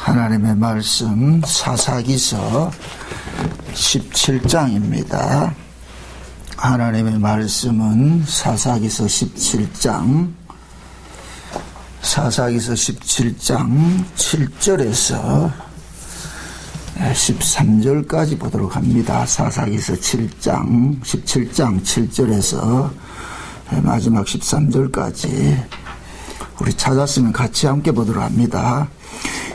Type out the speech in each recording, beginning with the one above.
하나님의 말씀 사사기서 17장입니다. 하나님의 말씀은 사사기서 17장 7절에서 13절까지 보도록 합니다. 사사기서 17장 7절에서 마지막 13절까지 우리 찾았으면 같이 함께 보도록 합니다.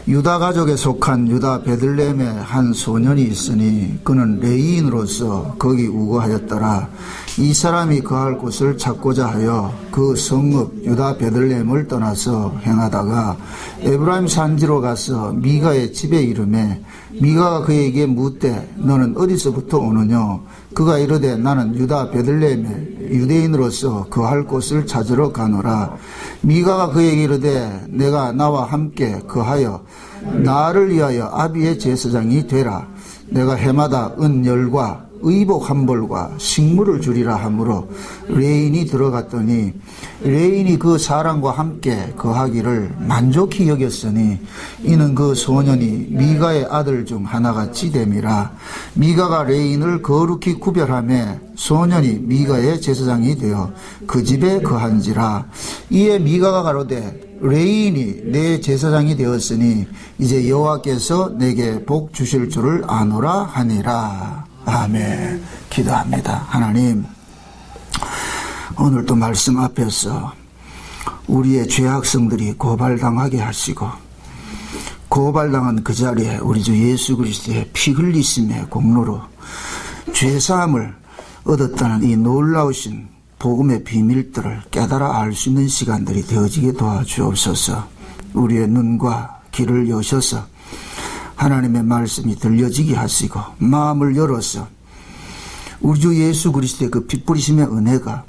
유다 가족에 속한 유다 베들레헴에 한 소년이 있으니 그는 레위인으로서 거기 우거하였더라. 이 사람이 거할 곳을 찾고자 하여 그 성읍 유다 베들레헴을 떠나서 행하다가 에브라임 산지로 가서 미가의 집에 이르매 미가가 그에게 묻되 너는 어디서부터 오느냐? 그가 이르되 나는 유다 베들레헴에 유대인으로서 거할 곳을 찾으러 가노라. 미가가 그에게 이르되 내가 나와 함께 거하여 나를 위하여 아비의 제사장이 되라. 내가 해마다 은열과 의복 한 벌과 식물을 주리라 하므로 레인이 들어갔더니 레인이 그 사람과 함께 거하기를 만족히 여겼으니 이는 그 소년이 미가의 아들 중 하나같이 됨이라. 미가가 레인을 거룩히 구별하며 소년이 미가의 제사장이 되어 그 집에 거한지라. 이에 미가가 가로되 레인이 내 제사장이 되었으니 이제 여호와께서 내게 복 주실 줄을 아노라 하니라. 아멘. 기도합니다. 하나님, 오늘도 말씀 앞에서 우리의 죄악성들이 고발당하게 하시고 고발당한 그 자리에 우리 주 예수 그리스도의 피 흘리심의 공로로 죄사함을 얻었다는 이 놀라우신 복음의 비밀들을 깨달아 알 수 있는 시간들이 되어지게 도와주옵소서. 우리의 눈과 귀를 여셔서 하나님의 말씀이 들려지게 하시고 마음을 열어서 우리 주 예수 그리스도의 그 피 뿌리심의 은혜가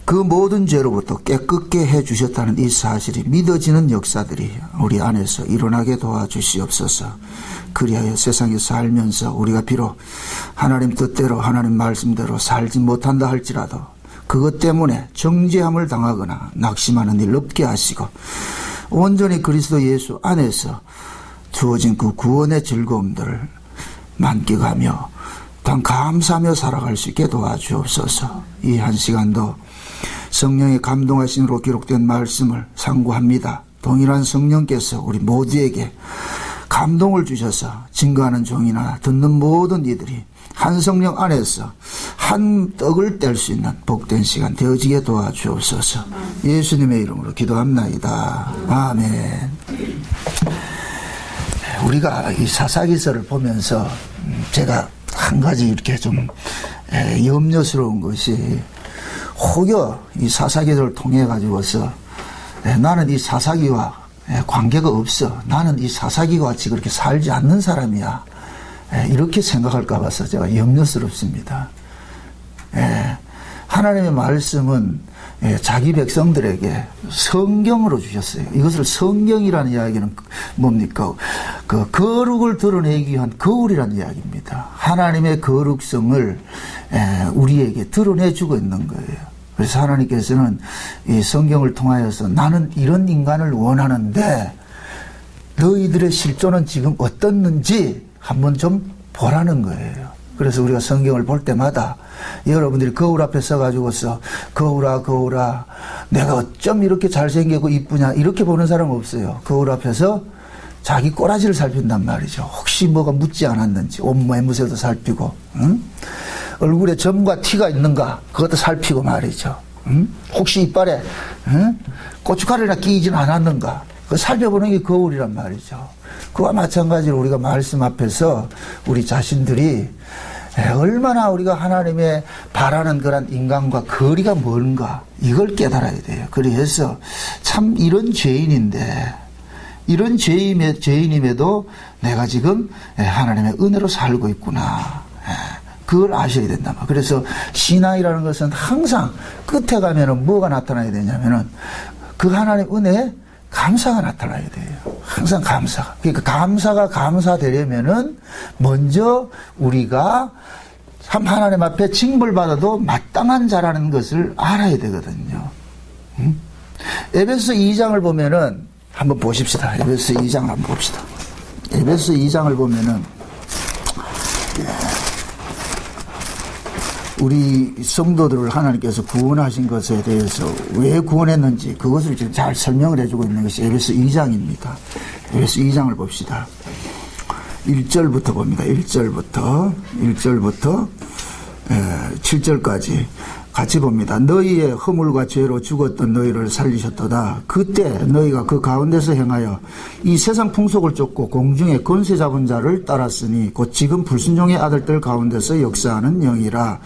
그 모든 죄로부터 깨끗게 해주셨다는 이 사실이 믿어지는 역사들이 우리 안에서 일어나게 도와주시옵소서. 그리하여 세상에 살면서 우리가 비록 하나님 뜻대로 하나님 말씀대로 살지 못한다 할지라도 그것 때문에 정죄함을 당하거나 낙심하는 일 없게 하시고 온전히 그리스도 예수 안에서 주어진 그 구원의 즐거움들을 만끽하며 단 감사하며 살아갈 수 있게 도와주옵소서. 이 한 시간도 성령의 감동하심으로 기록된 말씀을 상고합니다. 동일한 성령께서 우리 모두에게 감동을 주셔서 증거하는 종이나 듣는 모든 이들이 한 성령 안에서 한 떡을 뗄 수 있는 복된 시간 되어지게 도와주옵소서. 예수님의 이름으로 기도합나이다. 아멘. 우리가 이 사사기서를 보면서 제가 한 가지 이렇게 좀 염려스러운 것이 혹여 이 사사기서를 통해 가지고서 나는 이 사사기와 관계가 없어, 나는 이 사사기와 같이 그렇게 살지 않는 사람이야, 이렇게 생각할까 봐서 제가 염려스럽습니다. 하나님의 말씀은 자기 백성들에게 성경으로 주셨어요. 이것을 성경이라는 이야기는 뭡니까? 그 거룩을 드러내기 위한 거울이라는 이야기입니다. 하나님의 거룩성을 우리에게 드러내주고 있는 거예요. 그래서 하나님께서는 이 성경을 통하여서 나는 이런 인간을 원하는데 너희들의 실존은 지금 어떻는지 한번 좀 보라는 거예요. 그래서 우리가 성경을 볼 때마다 여러분들이 거울 앞에 서가지고서 거울아 내가 어쩜 이렇게 잘생기고 이쁘냐 이렇게 보는 사람 없어요. 거울 앞에서 자기 꼬라지를 살핀단 말이죠. 혹시 뭐가 묻지 않았는지 옷 매무새도 살피고, 얼굴에 점과 티가 있는가 그것도 살피고 말이죠. 혹시 이빨에 고춧가루나 끼이진 않았는가 그거 살펴보는 게 거울이란 말이죠. 그와 마찬가지로 우리가 말씀 앞에서 우리 자신들이 얼마나 우리가 하나님의 바라는 그런 인간과 거리가 먼가 이걸 깨달아야 돼요. 그래서 참 이런 죄인인데 이런 죄인임에도 내가 지금 하나님의 은혜로 살고 있구나, 그걸 아셔야 된다. 그래서 신앙이라는 것은 항상 끝에 가면은 뭐가 나타나야 되냐면은 그 하나님의 은혜에 감사가 나타나야 돼요. 항상 감사가. 그러니까 감사가 감사되려면은 먼저 우리가 참 하나님 앞에 징벌받아도 마땅한 자라는 것을 알아야 되거든요. 에베소 2장을 보면은 한번 보십시다. 에베소 2장 한번 봅시다. 에베소 2장을 보면은 우리 성도들을 하나님께서 구원하신 것에 대해서 왜 구원했는지 그것을 지금 잘 설명을 해주고 있는 것이 에베소 2장입니다. 에베소 2장을 봅시다. 1절부터 봅니다. 1절부터 7절까지 같이 봅니다. 너희의 허물과 죄로 죽었던 너희를 살리셨도다. 그때 너희가 그 가운데서 행하여 이 세상 풍속을 쫓고 공중의 권세 잡은 자를 따랐으니 곧 지금 불순종의 아들들 가운데서 역사하는 영이라.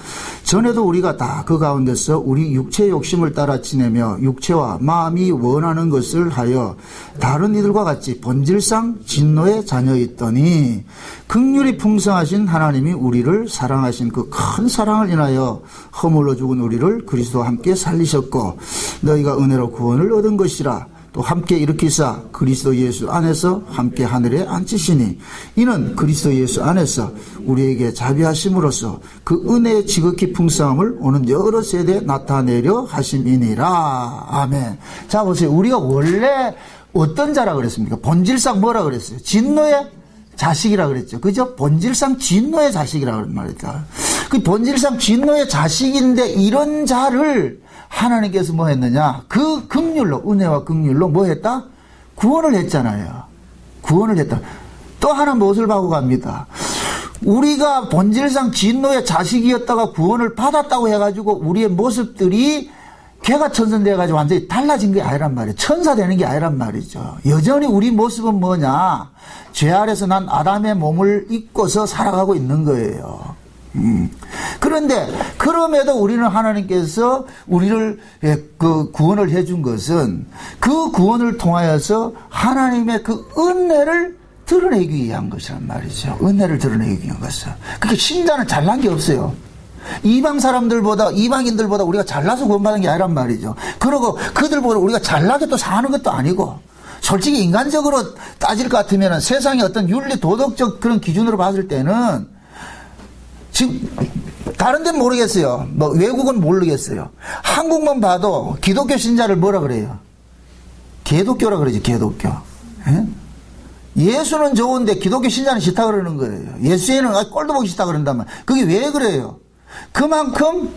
전에도 우리가 다 그 가운데서 우리 육체의 욕심을 따라 지내며 육체와 마음이 원하는 것을 하여 다른 이들과 같이 본질상 진노의 자녀였더니 긍휼이 풍성하신 하나님이 우리를 사랑하신 그 큰 사랑을 인하여 허물로 죽은 우리를 그리스도와 함께 살리셨고 너희가 은혜로 구원을 얻은 것이라. 또 함께 일으키사 그리스도 예수 안에서 함께 하늘에 앉히시니 이는 그리스도 예수 안에서 우리에게 자비하심으로써 그 은혜의 지극히 풍성함을 오는 여러 세대에 나타내려 하심이니라. 아멘. 자 보세요. 우리가 원래 어떤 자라 그랬습니까? 본질상 뭐라 그랬어요? 진노의 자식이라 그랬죠. 그죠? 본질상 진노의 자식이라 그런 말이다. 그 본질상 진노의 자식인데 이런 자를 하나님께서 뭐 했느냐? 그 긍휼로, 은혜와 긍휼로 뭐 했다? 구원을 했잖아요. 구원을 했다. 또 하나 무엇을 하고 갑니다. 우리가 본질상 진노의 자식이었다가 구원을 받았다고 해가지고 우리의 모습들이 개가 천선돼가지고 완전히 달라진 게 아니란 말이에요. 천사 되는 게 아니란 말이죠. 여전히 우리 모습은 뭐냐? 죄 아래서 난 아담의 몸을 입고서 살아가고 있는 거예요. 그런데 그럼에도 우리는 하나님께서 우리를 그 구원을 해준 것은 그 구원을 통하여서 하나님의 그 은혜를 드러내기 위한 것이란 말이죠. 은혜를 드러내기 위한 것은. 그러니까 신자는 잘난 게 없어요. 이방 사람들보다, 이방인들보다 우리가 잘나서 구원받은 게 아니란 말이죠. 그리고 그들보다 우리가 잘나게 또 사는 것도 아니고, 솔직히 인간적으로 따질 것 같으면 세상의 어떤 윤리 도덕적 그런 기준으로 봤을 때는 지금 다른 데는 모르겠어요. 뭐 외국은 모르겠어요. 한국만 봐도 기독교 신자를 뭐라 그래요? 개독교라 그러지, 개독교. 예? 예수는 좋은데 기독교 신자는 싫다 그러는 거예요. 예수에는 꼴도 보기 싫다 그런단 말이에요. 그게 왜 그래요? 그만큼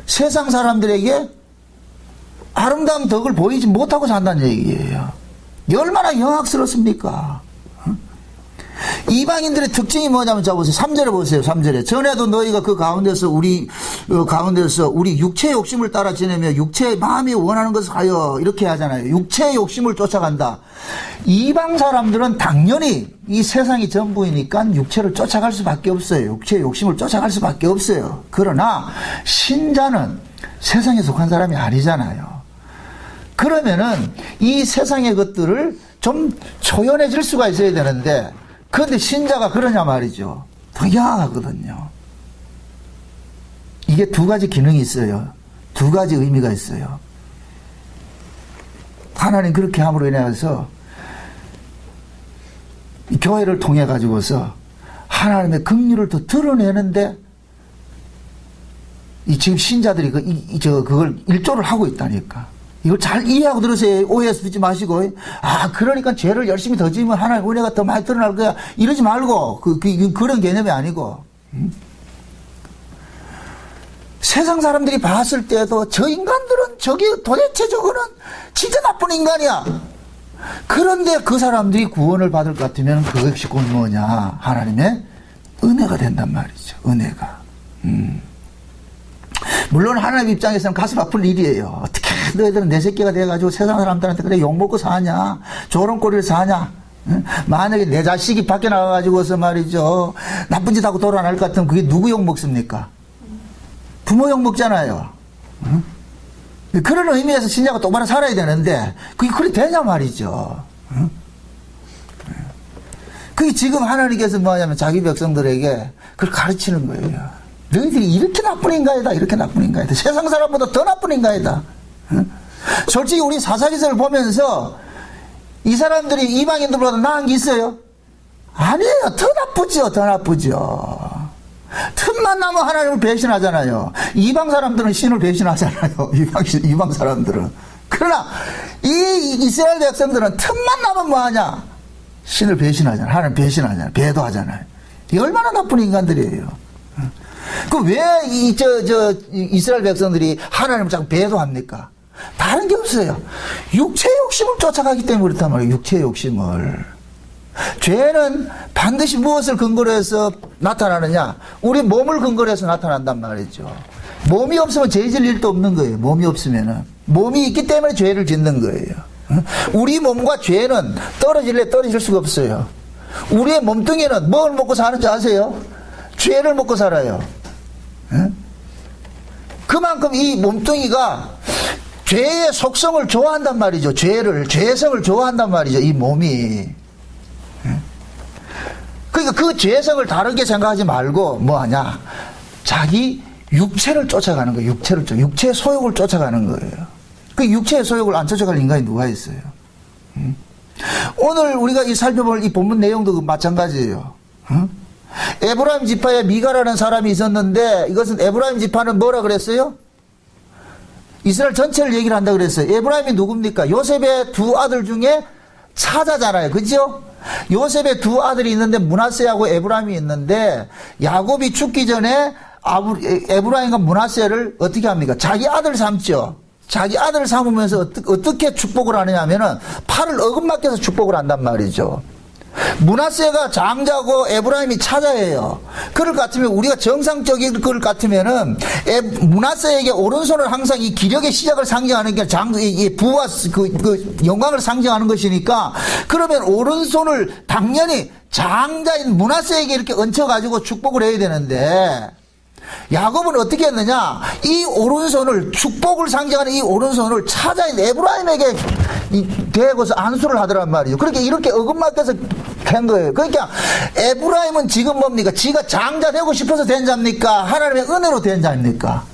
세상 사람들에게 아름다운 덕을 보이지 못하고 산다는 얘기예요. 얼마나 영악스럽습니까? 이방인들의 특징이 뭐냐면 자 보세요. 3절에 보세요. 3절에 전에도 너희가 그 가운데서 우리 육체의 욕심을 따라 지내며 육체의 마음이 원하는 것을 하여 이렇게 하잖아요. 육체의 욕심을 쫓아간다. 이방 사람들은 당연히 이 세상이 전부이니까 육체를 쫓아갈 수밖에 없어요. 육체의 욕심을 쫓아갈 수밖에 없어요. 그러나 신자는 세상에 속한 사람이 아니잖아요. 그러면은 이 세상의 것들을 좀 초연해질 수가 있어야 되는데 그런데 신자가 그러냐 말이죠. 더 야하거든요. 이게 두 가지 기능이 있어요. 두 가지 의미가 있어요. 하나님 그렇게 함으로 인해서 이 교회를 통해 가지고서 하나님의 긍휼을 더 드러내는데 이 지금 신자들이 그걸 일조를 하고 있다니까. 이걸 잘 이해하고 들으세요. 오해해서 듣지 마시고. 아, 그러니까 죄를 열심히 더 지으면 하나님 은혜가 더 많이 드러날 거야. 이러지 말고. 그런 개념이 아니고. 세상 사람들이 봤을 때도 저 인간들은 저게 도대체 저거는 진짜 나쁜 인간이야. 그런데 그 사람들이 구원을 받을 것 같으면 그것이 곧 뭐냐. 하나님의 은혜가 된단 말이죠. 은혜가. 물론 하나님 입장에서는 가슴 아픈 일이에요. 어떻게 너희들은 내 새끼가 돼가지고 세상 사람들한테 그래 욕먹고 사냐, 조롱거리를 사냐. 만약에 내 자식이 밖에 나가가지고서 말이죠 나쁜 짓 하고 돌아날 것 같으면 그게 누구 욕먹습니까? 부모 욕먹잖아요. 그런 의미에서 신자가 똑바로 살아야 되는데 그게 그래 되냐 말이죠. 그게 지금 하나님께서 뭐냐면 자기 백성들에게 그걸 가르치는 거예요. 너희들이 이렇게 나쁜 인간이다, 이렇게 나쁜 인간이다. 세상 사람보다 더 나쁜 인간이다. 솔직히 우리 사사기서를 보면서 이 사람들이 이방인들보다 나은 게 있어요? 아니에요. 더 나쁘죠. 더 나쁘죠. 틈만 나면 하나님을 배신하잖아요. 이방 사람들은 신을 배신하잖아요. 이방 사람들은. 그러나 이 이스라엘 백성들은 틈만 나면 뭐하냐? 신을 배신하잖아요. 하나님 배신하잖아요. 배도하잖아요. 이 얼마나 나쁜 인간들이에요. 그 왜 이스라엘 백성들이 하나님을 자꾸 배도합니까? 다른 게 없어요. 육체의 욕심을 쫓아가기 때문에 그렇단 말이에요. 육체의 욕심을. 죄는 반드시 무엇을 근거로 해서 나타나느냐? 우리 몸을 근거로 해서 나타난단 말이죠. 몸이 없으면 죄 질 일도 없는 거예요. 몸이 없으면은. 몸이 있기 때문에 죄를 짓는 거예요. 우리 몸과 죄는 떨어질래 떨어질 수가 없어요. 우리의 몸뚱이는 뭘 먹고 사는지 아세요? 죄를 먹고 살아요. 그만큼 이 몸뚱이가 죄의 속성을 좋아한단 말이죠. 죄성을 좋아한단 말이죠. 이 몸이. 그러니까 그 죄성을 다르게 생각하지 말고 뭐 하냐? 자기 육체를 쫓아가는 거예요. 육체의 소욕을 쫓아가는 거예요. 그 육체의 소욕을 안 쫓아갈 인간이 누가 있어요? 오늘 우리가 이 살펴볼 이 본문 내용도 마찬가지예요. 에브라임 지파에 미가라는 사람이 있었는데 이것은 에브라임 지파는 뭐라 그랬어요? 이스라엘 전체를 얘기를 한다 그랬어요. 에브라임이 누굽니까? 요셉의 두 아들 중에 차자잖아요. 그죠? 요셉의 두 아들이 있는데 므낫세하고 에브라임이 있는데 야곱이 죽기 전에 에브라임과 므낫세를 어떻게 합니까? 자기 아들 삼죠. 자기 아들을 삼으면서 어떻게 축복을 하느냐 하면은 팔을 어긋맞게 해서 축복을 한단 말이죠. 므낫세가 장자고 에브라임이 차자예요. 그럴 것 같으면 우리가 정상적인 것 같으면은 므낫세에게 오른손을 항상 이 기력의 시작을 상징하는 게 이 부와 그 영광을 상징하는 것이니까 그러면 오른손을 당연히 장자인 므낫세에게 이렇게 얹혀가지고 축복을 해야 되는데 야곱은 어떻게 했느냐? 이 오른손을 축복을 상징하는 이 오른손을 차자인 에브라임에게 대고서 안수를 하더란 말이죠. 그렇게 이렇게 어긋맞게서 된 거예요. 그러니까 에브라임은 지금 뭡니까? 지가 장자 되고 싶어서 된 자입니까? 하나님의 은혜로 된 자입니까?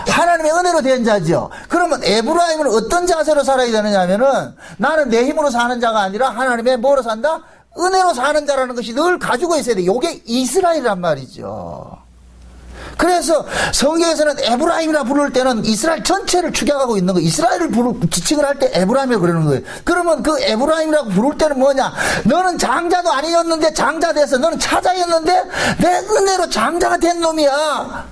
하나님의 은혜로 된 자죠. 그러면 에브라임은 어떤 자세로 살아야 되느냐 하면은 나는 내 힘으로 사는 자가 아니라 하나님의 뭐로 산다? 은혜로 사는 자라는 것이 늘 가지고 있어야 돼. 이게 이스라엘이란 말이죠. 그래서 성경에서는 에브라임이라 부를 때는 이스라엘 전체를 축약하고 있는 거예요. 이스라엘을 지칭을 할 때 에브라임이라고 그러는 거예요. 그러면 그 에브라임이라고 부를 때는 뭐냐? 너는 장자도 아니었는데 장자 돼서 너는 차자였는데 내 은혜로 장자가 된 놈이야.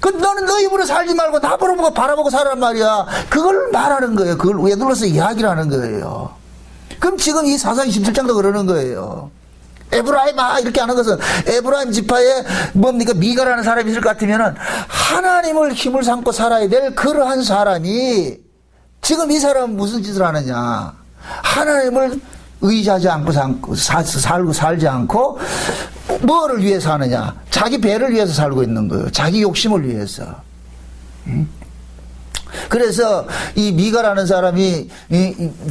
너는 너 입으로 살지 말고 나 보고 바라보고 살란 말이야. 그걸 말하는 거예요. 그걸 외둘러서 이야기를 하는 거예요. 그럼 지금 이 사사기 17장도 그러는 거예요. 에브라임아 이렇게 하는 것은 에브라임 지파에 뭡니까 미가라는 사람이 있을 것 같으면은 하나님을 힘을 삼고 살아야 될 그러한 사람이 지금 이 사람은 무슨 짓을 하느냐? 하나님을 의지하지 않고 살지 않고 뭐를 위해서 하느냐? 자기 배를 위해서 살고 있는 거예요. 자기 욕심을 위해서. 그래서 이 미가라는 사람이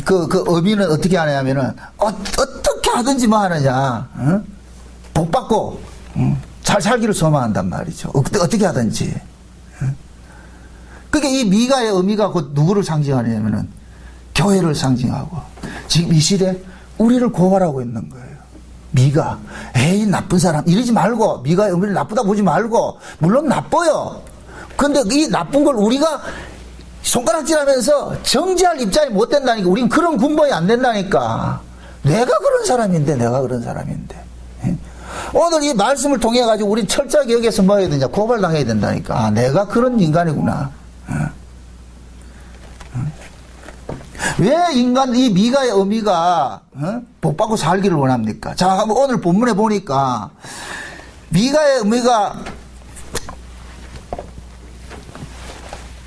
그 의미는 어떻게 하냐면은 어떻게 하든지 뭐 하느냐, 복 받고 잘 살기를 소망한단 말이죠. 어떻게 하든지. 그게 이 미가의 의미가 곧 누구를 상징하냐면은 교회를 상징하고 지금 이 시대 우리를 고발하고 있는 거예요. 미가 에이 나쁜 사람 이러지 말고 미가의 의미를 나쁘다 보지 말고 물론 나빠요. 근데 이 나쁜 걸 우리가 손가락질하면서 정지할 입장이 못 된다니까. 우린 그런 군번이 안 된다니까. 내가 그런 사람인데. 오늘 이 말씀을 통해 가지고 우린 철저하게 여기에서 뭐 해야 되냐? 고발당해야 된다니까. 아, 내가 그런 인간이구나. 왜 이 미가의 의미가 복받고 살기를 원합니까? 자, 오늘 본문에 보니까 미가의 의미가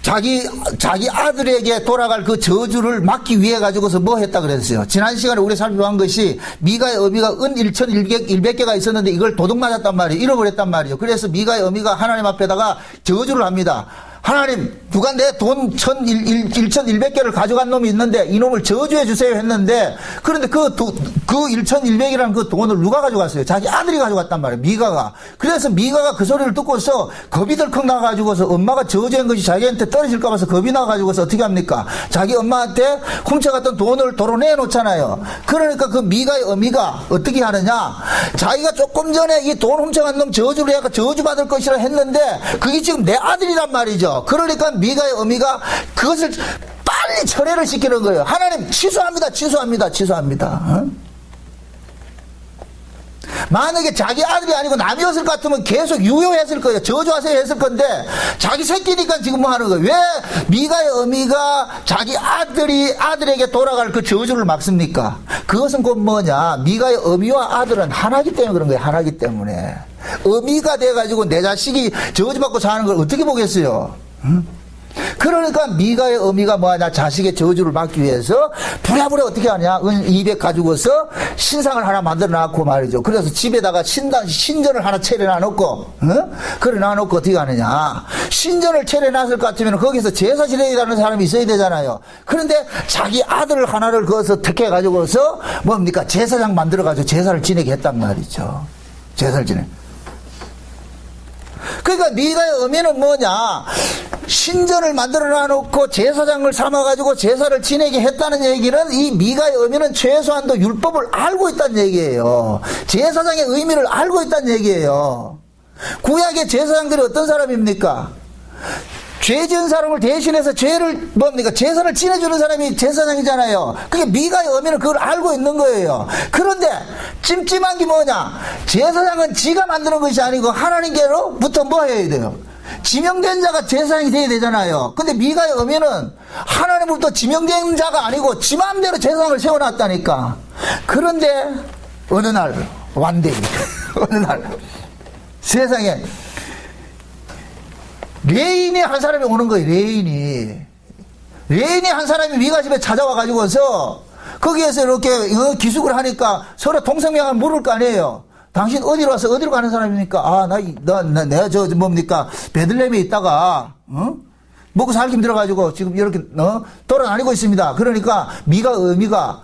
자기 아들에게 돌아갈 그 저주를 막기 위해 가지고서 뭐 했다 그랬어요. 지난 시간에 우리 살펴본 것이 미가의 의미가 은 1,100개가 있었는데 이걸 도둑 맞았단 말이에요. 잃어버렸단 말이에요. 그래서 미가의 의미가 하나님 앞에다가 저주를 합니다. 하나님, 누가 내 돈 1,100개를 가져간 놈이 있는데 이놈을 저주해 주세요 했는데, 그런데 그 1,100이라는 그 돈을 누가 가져갔어요? 자기 아들이 가져갔단 말이에요. 미가가. 그래서 미가가 그 소리를 듣고서 겁이 덜컥 나가지고서 엄마가 저주한 것이 자기한테 떨어질까 봐서 겁이 나가지고서 어떻게 합니까? 자기 엄마한테 훔쳐갔던 돈을 도로 내놓잖아요. 그러니까 그 미가의 의미가 어떻게 하느냐? 자기가 조금 전에 이 돈 훔쳐간 놈 저주를 해가 저주받을 것이라 했는데 그게 지금 내 아들이란 말이죠. 그러니까 미가의 의미가 그것을 빨리 철회를 시키는 거예요. 하나님 취소합니다. 취소합니다. 취소합니다. 어? 만약에 자기 아들이 아니고 남이었을 것 같으면 계속 유효했을 거예요. 저주하세요 했을 건데 자기 새끼니까 지금 뭐 하는 거예요. 왜 미가의 어미가 자기 아들에게 돌아갈 그 저주를 막습니까? 그것은 곧 뭐냐, 미가의 어미와 아들은 하나기 때문에 그런 거예요. 하나기 때문에. 어미가 돼가지고 내 자식이 저주받고 사는 걸 어떻게 보겠어요? 응? 그러니까 미가의 어미가 뭐하냐, 자식의 저주를 막기 위해서 부랴부랴 어떻게 하냐, 은 200 가지고서 신상을 하나 만들어 놨고 말이죠. 그래서 집에다가 신전을 하나 차려놔 놓고, 어? 그래 놔 놓고 어떻게 하느냐, 신전을 차려놨을 것 같으면 거기서 제사 지내라는 사람이 있어야 되잖아요. 그런데 자기 아들을 하나를 거기서 택해 가지고서 뭡니까, 제사장 만들어 가지고 제사를 지내게 했단 말이죠. 제사를 지내. 그러니까 미가의 의미는 뭐냐, 신전을 만들어 놔놓고 제사장을 삼아가지고 제사를 지내게 했다는 얘기는, 이 미가의 의미는 최소한도 율법을 알고 있다는 얘기예요. 제사장의 의미를 알고 있다는 얘기예요. 구약의 제사장들이 어떤 사람입니까? 죄 지은 사람을 대신해서 죄를 뭡니까, 제사를 지내주는 사람이 제사장이잖아요. 그게 미가의 의미는 그걸 알고 있는 거예요. 그런데 찜찜한 게 뭐냐, 제사장은 지가 만드는 것이 아니고 하나님께로부터 뭐 해야 돼요? 지명된 자가 제사장이 돼야 되잖아요. 근데 미가의 의미는 하나님으로부터 지명된 자가 아니고 지 마음대로 제사장을 세워놨다니까. 그런데 어느 날 완대기 어느 날 세상에 레인이 한 사람이 오는 거예요. 레인이 한 사람이 미가 집에 찾아와 가지고서 거기에서 이렇게 기숙을 하니까 서로 동성명을 물을 거 아니에요. 당신 어디로 와서 어디로 가는 사람입니까? 내가 뭡니까, 베들레헴에 있다가 먹고 살기 힘들어가지고 지금 이렇게 돌아다니고 있습니다. 그러니까 미가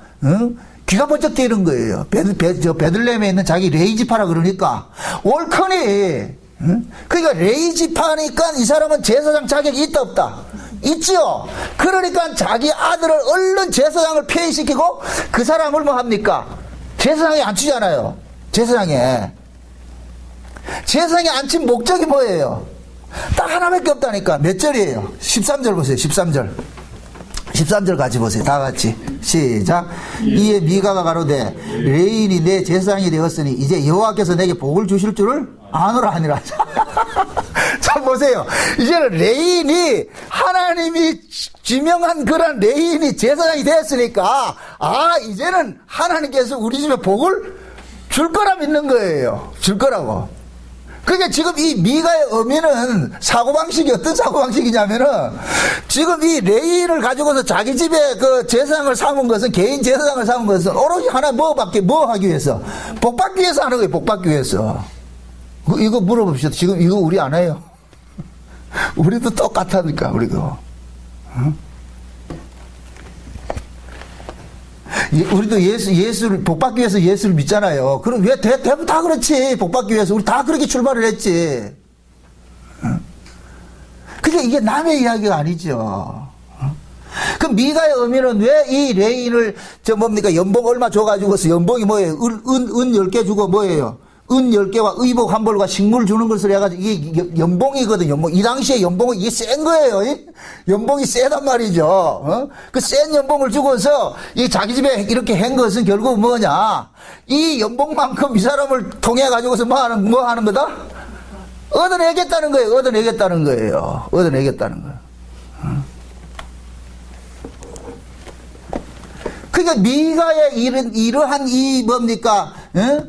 귀가 번쩍 뜨이는 거예요. 베들레헴에 있는 자기 레이지파라 그러니까 옳거니. 그러니까 레이지파니까 이 사람은 제사장 자격이 있다 없다? 있지요. 그러니까 자기 아들을 얼른 제사장을 폐위시키고 그 사람을 뭐 합니까? 제사장에 앉히잖아요. 제사장에 앉힌 목적이 뭐예요? 딱 하나밖에 없다니까. 몇 절이에요? 13절 보세요. 13절 같이 보세요. 다 같이 시작. 이에 미가가 가로되 레인이 내 제사장이 되었으니 이제 여호와께서 내게 복을 주실 줄을 아노라 하니라. 자 보세요. 이제는 레인이, 하나님이 지명한 그런 레인이 제사장이 되었으니까, 이제는 하나님께서 우리 집에 복을 줄 거라 믿는 거예요. 줄 거라고. 그러니까 지금 이 미가의 의미는 사고방식이 어떤 사고방식이냐면은, 지금 이 레인을 가지고서 자기 집에 그 제사장을 삼은 것은, 개인 제사장을 삼은 것은 오로지 하나 뭐 하기 위해서? 복 받기 위해서 하는 거예요. 복 받기 위해서. 이거 물어봅시다. 지금 이거 우리 안 해요? 우리도 똑같다니까, 우리도. 응? 우리도 예수를, 복받기 위해서 예수를 믿잖아요. 그럼 왜 대부분 다 그렇지. 복받기 위해서. 우리 다 그렇게 출발을 했지. 그게 이게 남의 이야기가 아니죠. 그럼 미가의 의미는 왜 이 레인을, 연봉 얼마 줘가지고서, 연봉이 뭐예요? 은 10개 주고 뭐예요? 은 10개와 의복 한 벌과 식물 주는 것을 해가지고 이게 연봉이거든. 연봉. 이 당시에 연봉은 이게 센 거예요. 연봉이 세단 말이죠. 그 센 연봉을 주고서 이 자기 집에 이렇게 한 것은 결국 뭐냐? 이 연봉만큼 이 사람을 통해 가지고서 뭐 하는 거다? 얻어내겠다는 거예요. 얻어내겠다는 거예요. 그러니까 미가의 이러한 이 뭡니까,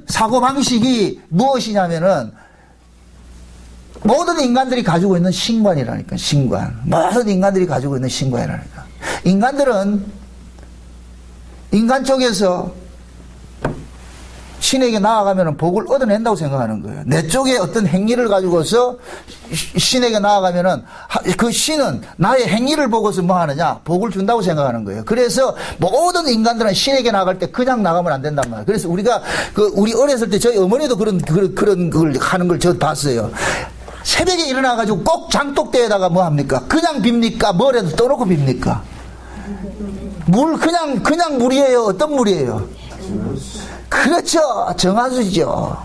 사고방식이 무엇이냐면은, 모든 인간들이 가지고 있는 신관이라니까. 신관. 모든 인간들이 가지고 있는 신관이라니까. 인간들은 인간 쪽에서 신에게 나아가면 복을 얻어낸다고 생각하는 거예요. 내 쪽에 어떤 행위를 가지고서 신에게 나아가면은 그 신은 나의 행위를 보고서 뭐 하느냐? 복을 준다고 생각하는 거예요. 그래서 모든 인간들은 신에게 나아갈 때 그냥 나가면 안 된단 말이에요. 그래서 우리가 우리 어렸을 때 저희 어머니도 그런 걸 하는 걸 저 봤어요. 새벽에 일어나가지고 꼭 장독대에다가 뭐 합니까? 그냥 빕니까? 뭐라도 떠놓고 빕니까? 그냥 물이에요? 어떤 물이에요? 그렇죠. 정화수죠.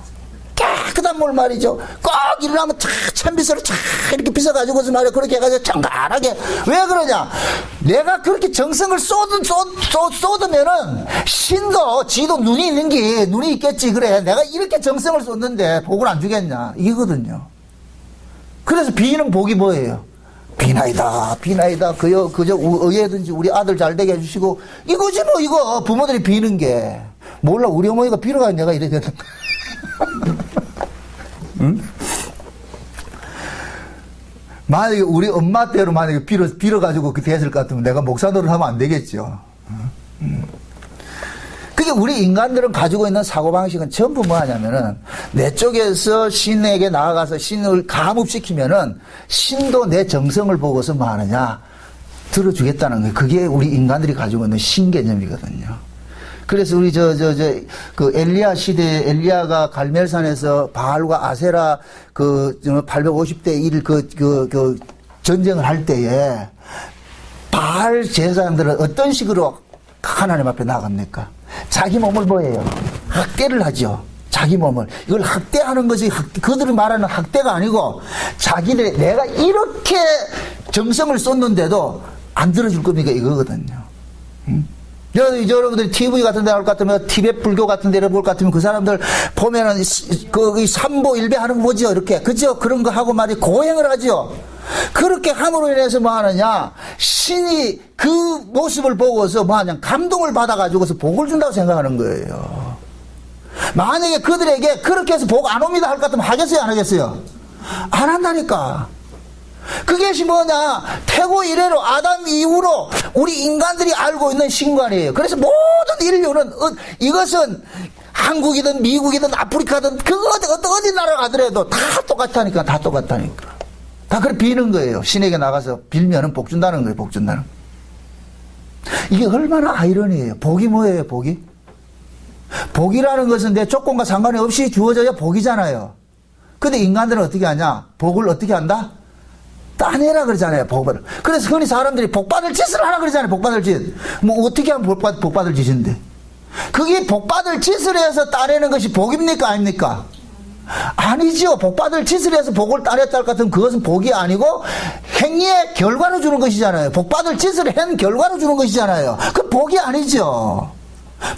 깨끗한 물 말이죠. 꼭 일어나면 찬빗으로 쫙 이렇게 빗어가지고서 말이야. 그렇게 해가지고 장관하게. 왜 그러냐? 내가 그렇게 정성을 쏟으면은 신도 지도 눈이 있는 게 눈이 있겠지. 그래. 내가 이렇게 정성을 쏟는데 복을 안 주겠냐. 이거거든요. 그래서 비는 복이 뭐예요? 비나이다, 비나이다. 그저 의회든지 우리 아들 잘 되게 해주시고, 이거지 뭐, 이거. 부모들이 비는 게. 몰라, 우리 어머니가 빌어가지고 내가 이래 되는 거야. 응? 만약에 우리 엄마 때로 만약에 빌어가지고 그렇게 했을 것 같으면 내가 목사 노릇 하면 안 되겠죠. 그게 우리 인간들은 가지고 있는 사고방식은 전부 뭐 하냐면은 내 쪽에서 신에게 나아가서 신을 감업시키면은 신도 내 정성을 보고서 뭐 하느냐 들어주겠다는 거예요. 그게 우리 인간들이 가지고 있는 신개념이거든요. 그래서 우리 그 엘리야 시대에 엘리야가 갈멜산에서 바알과 아세라 850대 1 전쟁을 할 때에 바알 제사장들은 어떤 식으로 하나님 앞에 나갑니까? 자기 몸을 뭐예요? 학대를 하죠. 자기 몸을. 이걸 학대하는 것이 그들이 말하는 학대가 아니고 자기들이 내가 이렇게 정성을 쏟는데도 안 들어줄 겁니까? 이거거든요. 여러분들이 TV 같은 데 나올 것 같으면 티벳 불교 같은 데를 볼 것 같으면 그 사람들 보면은 그 삼보 일배 하는 거 뭐죠? 이렇게. 그죠? 그런 거 하고 말이 고행을 하죠. 그렇게 함으로 인해서 뭐 하느냐? 신이 그 모습을 보고서 뭐 하냐? 감동을 받아가지고서 복을 준다고 생각하는 거예요. 만약에 그들에게 그렇게 해서 복 안 옵니다 할 것 같으면 하겠어요? 안 하겠어요? 안 한다니까. 그것이 뭐냐? 태고 이래로 아담 이후로 우리 인간들이 알고 있는 신관이에요. 그래서 모든 인류는 이것은 한국이든 미국이든 아프리카든 어디 나라 가더라도 다 똑같다니까. 다 똑같다니까. 다 그래 비는 거예요. 신에게 나가서 빌면은 복 준다는 거예요. 복 준다는. 이게 얼마나 아이러니해요. 복이 뭐예요? 복이? 복이라는 것은 내 조건과 상관이 없이 주어져야 복이잖아요. 근데 인간들은 어떻게 하냐? 복을 어떻게 한다? 따내라 그러잖아요. 복을. 그래서 흔히 사람들이 복받을 짓을 하라 그러잖아요. 복받을 짓. 뭐 어떻게 하면 복받을 짓인데. 그게 복받을 짓을 해서 따내는 것이 복입니까? 아닙니까? 아니죠. 복받을 짓을 해서 복을 따냈다 할 것 같으면 그것은 복이 아니고 행위의 결과로 주는 것이잖아요. 복받을 짓을 한 결과로 주는 것이잖아요. 그 복이 아니죠.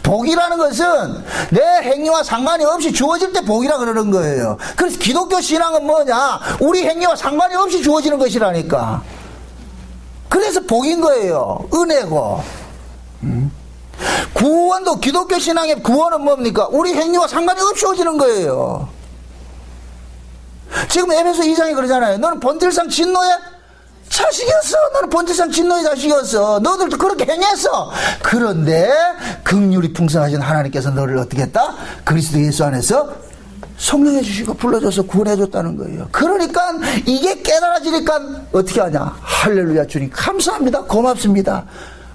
복이라는 것은 내 행위와 상관이 없이 주어질 때 복이라 그러는 거예요. 그래서 기독교 신앙은 뭐냐? 우리 행위와 상관이 없이 주어지는 것이라니까. 그래서 복인 거예요. 은혜고. 구원도 기독교 신앙의 구원은 뭡니까? 우리 행위와 상관이 없이 주어지는 거예요. 지금 에베소 2장이 그러잖아요. 너는 본질상 진노의 자식이었어. 너는 본질상 진노의 자식이었어. 너들도 그렇게 행했어. 그런데 긍휼이 풍성하신 하나님께서 너를 어떻게 했다? 그리스도 예수 안에서 성령해 주시고 불러줘서 구원해 줬다는 거예요. 그러니까 이게 깨달아지니까 어떻게 하냐? 할렐루야 주님 감사합니다. 고맙습니다.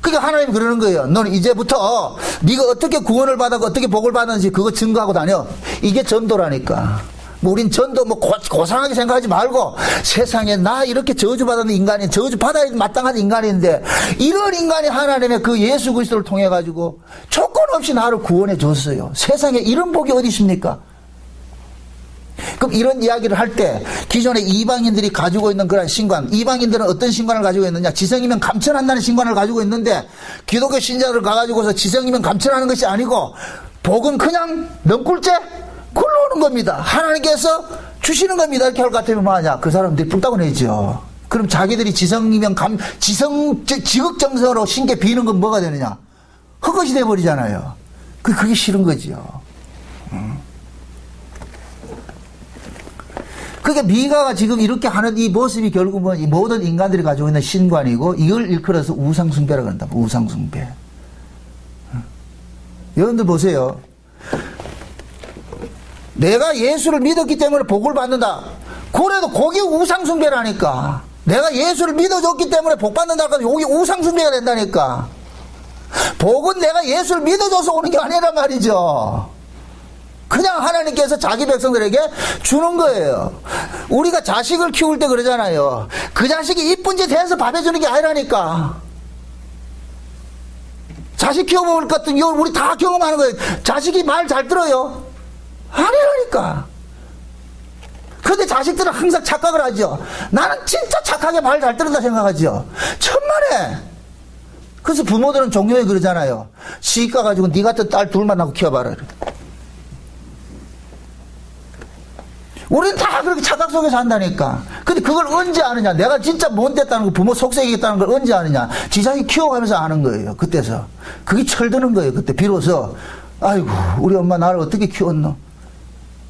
그러니까 하나님 그러는 거예요. 너는 이제부터 네가 어떻게 구원을 받았고 어떻게 복을 받았는지 그거 증거하고 다녀. 이게 전도라니까. 뭐 우린 전도 뭐 고상하게 생각하지 말고 세상에 나 이렇게 저주받은 인간이 저주받아야 마땅한 인간인데 이런 인간이 하나님의 그 예수 그리스도를 통해 가지고 조건 없이 나를 구원해 줬어요. 세상에 이런 복이 어디 있습니까? 그럼 이런 이야기를 할 때 기존의 이방인들이 가지고 있는 그런 신관, 이방인들은 어떤 신관을 가지고 있느냐? 지성이면 감천한다는 신관을 가지고 있는데 기독교 신자를 가가지고서 지성이면 감천하는 것이 아니고 복은 그냥 넝굴째 굴러오는 겁니다. 하나님께서 주시는 겁니다. 이렇게 할 것 같으면 뭐하냐? 그 사람들이 뿔따고 내죠. 그럼 자기들이 지성이면 지극정성으로 신께 비는 건 뭐가 되느냐? 헛것이 돼버리잖아요. 그게 싫은 거지요. 그러니까 미가가 지금 이렇게 하는 이 모습이 결국은 이 모든 인간들이 가지고 있는 신관이고 이걸 일컬어서 우상숭배라고 한다. 우상숭배. 여러분들 보세요. 내가 예수를 믿었기 때문에 복을 받는다. 그래도 거기 우상숭배라니까. 내가 예수를 믿어줬기 때문에 복 받는다. 여기 우상숭배가 된다니까. 복은 내가 예수를 믿어줘서 오는 게 아니란 말이죠. 그냥 하나님께서 자기 백성들에게 주는 거예요. 우리가 자식을 키울 때 그러잖아요. 그 자식이 이쁜 짓 해서 밥 해주는 게 아니라니까. 자식 키워볼 것 같은 경우 우리 다 경험하는 거예요. 자식이 말 잘 들어요. 아니라니까. 근데 자식들은 항상 착각을 하죠. 나는 진짜 착하게 말 잘 들은다 생각하죠. 천만에. 그래서 부모들은 종교에 그러잖아요. 시집가 가지고 네 같은 딸 둘만 낳고 키워봐라. 우리는 다 그렇게 착각 속에서 한다니까. 근데 그걸 언제 아느냐. 내가 진짜 못됐다는 거, 부모 속색이겠다는 걸 언제 아느냐. 지 자식 키워가면서 아는 거예요. 그때서. 그게 철드는 거예요. 그때 비로소 아이고 우리 엄마 나를 어떻게 키웠노.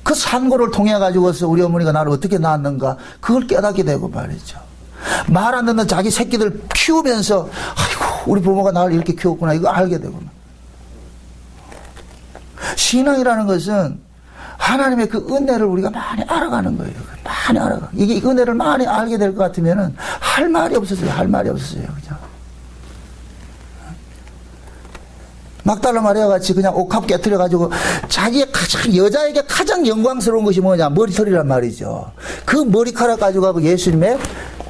그 산고를 통해 가지고서 우리 어머니가 나를 어떻게 낳았는가. 그걸 깨닫게 되고 말이죠. 말 안 듣는 자기 새끼들 키우면서 아이고 우리 부모가 나를 이렇게 키웠구나. 이거 알게 되고. 신앙이라는 것은 하나님의 그 은혜를 우리가 많이 알아가는 거예요. 많이 알아가. 이게 은혜를 많이 알게 될 것 같으면은 할 말이 없었어요. 할 말이 없었어요. 그죠? 막달라 마리아 같이 그냥 옥합 깨트려가지고 자기의 가장, 여자에게 가장 영광스러운 것이 뭐냐? 머리털이란 말이죠. 그 머리카락 가지고 예수님의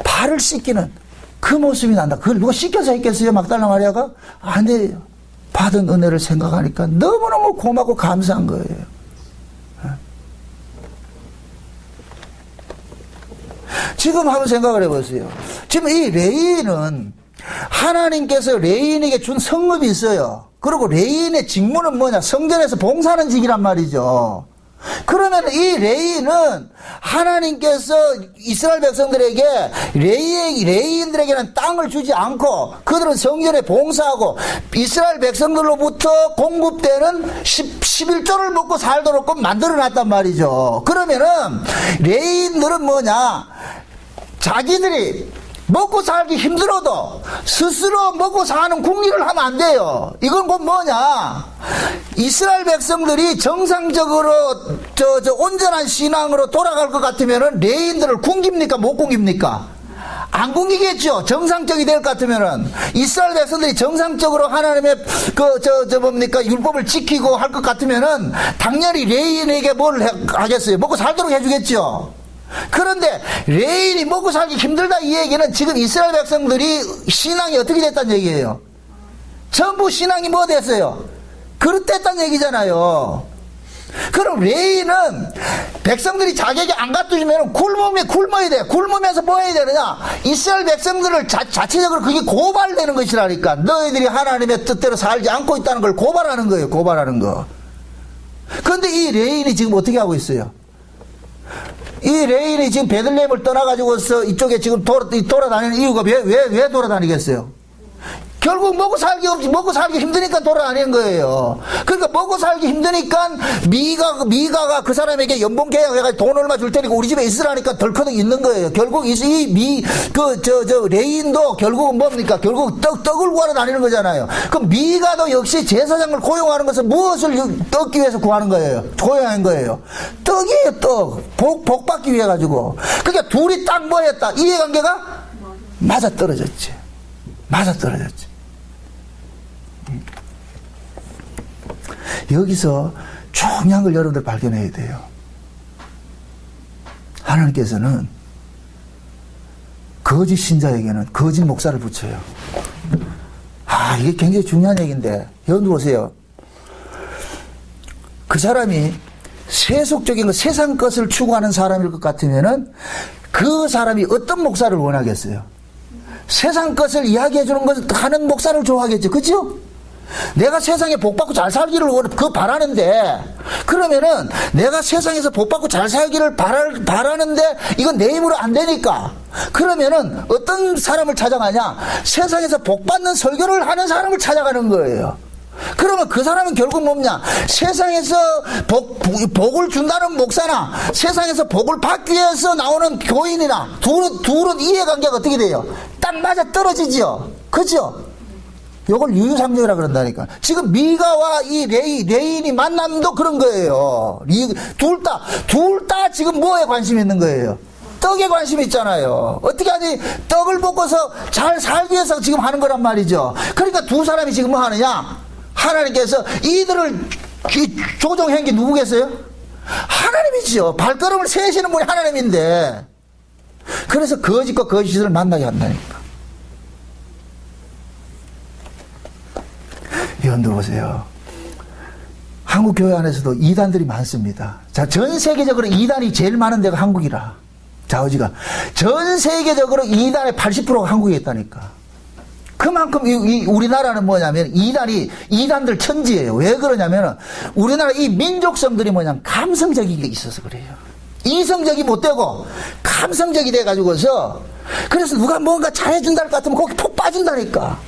발을 씻기는 그 모습이 난다. 그걸 누가 씻겨서 했겠어요? 막달라 마리아가? 안 돼요. 받은 은혜를 생각하니까 너무너무 고맙고 감사한 거예요. 지금 한번 생각을 해보세요. 지금 이 레위인은 하나님께서 레위인에게 준 성읍이 있어요. 그리고 레위인의 직무는 뭐냐? 성전에서 봉사하는 직이란 말이죠. 그러면 이 레위인은 하나님께서 이스라엘 백성들에게 레위인들에게는 땅을 주지 않고 그들은 성전에 봉사하고 이스라엘 백성들로부터 공급되는 11조를 먹고 살도록 만들어 놨단 말이죠. 그러면은 레위인들은 뭐냐? 자기들이 먹고 살기 힘들어도 스스로 먹고 사는 궁리를 하면 안 돼요. 이건 곧 뭐냐? 이스라엘 백성들이 정상적으로 온전한 신앙으로 돌아갈 것 같으면은 레위인들을 굶깁니까? 못 굶깁니까? 안 굶기겠죠. 정상적이 될 것 같으면은 이스라엘 백성들이 정상적으로 하나님의 율법을 지키고 할 것 같으면은 당연히 레위인에게 뭘 하겠어요? 먹고 살도록 해주겠죠. 그런데 레위인이 먹고 살기 힘들다 이 얘기는 지금 이스라엘 백성들이 신앙이 어떻게 됐다는 얘기예요. 전부 신앙이 뭐 됐어요? 그릇됐다는 얘기잖아요. 그럼 레위인은 백성들이 자기에게 안 갖다 주면 굶어야 돼. 굶으면서 뭐 해야 되느냐? 이스라엘 백성들을 자체적으로 그게 고발되는 것이라니까. 너희들이 하나님의 뜻대로 살지 않고 있다는 걸 고발하는 거예요. 고발하는 거. 그런데 이 레위인이 지금 어떻게 하고 있어요? 이 레위인이 지금 베들레헴을 떠나가지고서 이쪽에 지금 돌아다니는 이유가 왜 돌아다니겠어요? 결국 먹고 살기 힘드니까 돌아다니는 거예요. 그러니까 먹고 살기 힘드니까 미가가 그 사람에게 연봉 계약해가지고 돈 얼마 줄 테니까 우리 집에 있으라니까 덜커덕 있는 거예요. 결국 레위인도 결국은 뭡니까? 결국 떡을 구하러 다니는 거잖아요. 그럼 미가도 역시 제사장을 고용하는 것은 무엇을 떡기 위해서 구하는 거예요? 고용한 거예요. 떡이에요, 떡. 복 받기 위해 가지고. 그러니까 둘이 딱 뭐 했다? 이해관계가 맞아 떨어졌지. 여기서 중요한 걸 여러분들 발견해야 돼요. 하나님께서는 거짓 신자에게는 거짓 목사를 붙여요. 이게 굉장히 중요한 얘기인데 여러분 보세요. 그 사람이 세속적인 것, 세상 것을 추구하는 사람일 것 같으면은 그 사람이 어떤 목사를 원하겠어요? 세상 것을 이야기해주는 것을 하는 목사를 좋아하겠죠. 그죠? 내가 세상에 복받고 잘 살기를 바라는데, 그러면은 내가 세상에서 복받고 잘 살기를 바라는데 이건 내 힘으로 안 되니까, 그러면은 어떤 사람을 찾아가냐? 세상에서 복받는 설교를 하는 사람을 찾아가는 거예요. 그러면 그 사람은 결국 뭐냐? 세상에서 복을 준다는 목사나 세상에서 복을 받기 위해서 나오는 교인이나 둘은 이해관계가 어떻게 돼요? 딱 맞아 떨어지죠. 그죠? 요걸 유유상종이라 그런다니까. 지금 미가와 이 레인이 만남도 그런 거예요. 둘 다 지금 뭐에 관심이 있는 거예요? 떡에 관심이 있잖아요. 어떻게 하니? 떡을 먹고서 잘 살기 위해서 지금 하는 거란 말이죠. 그러니까 두 사람이 지금 뭐 하느냐? 하나님께서 이들을 조종한 게 누구겠어요? 하나님이죠. 발걸음을 세시는 분이 하나님인데. 그래서 거짓과 거짓을 만나게 한다니까. 여러분들 보세요. 한국 교회 안에서도 이단들이 많습니다. 자, 전 세계적으로 이단이 제일 많은 데가 한국이라. 자, 어지가. 전 세계적으로 이단의 80%가 한국에 있다니까. 그만큼 우리나라는 뭐냐면 이단들 천지예요. 왜 그러냐면 우리나라 이 민족성들이 뭐냐면 감성적인 게 있어서 그래요. 이성적이 못 되고 감성적이 돼가지고서 그래서 누가 뭔가 잘해준다 할 것 같으면 거기 폭 빠진다니까.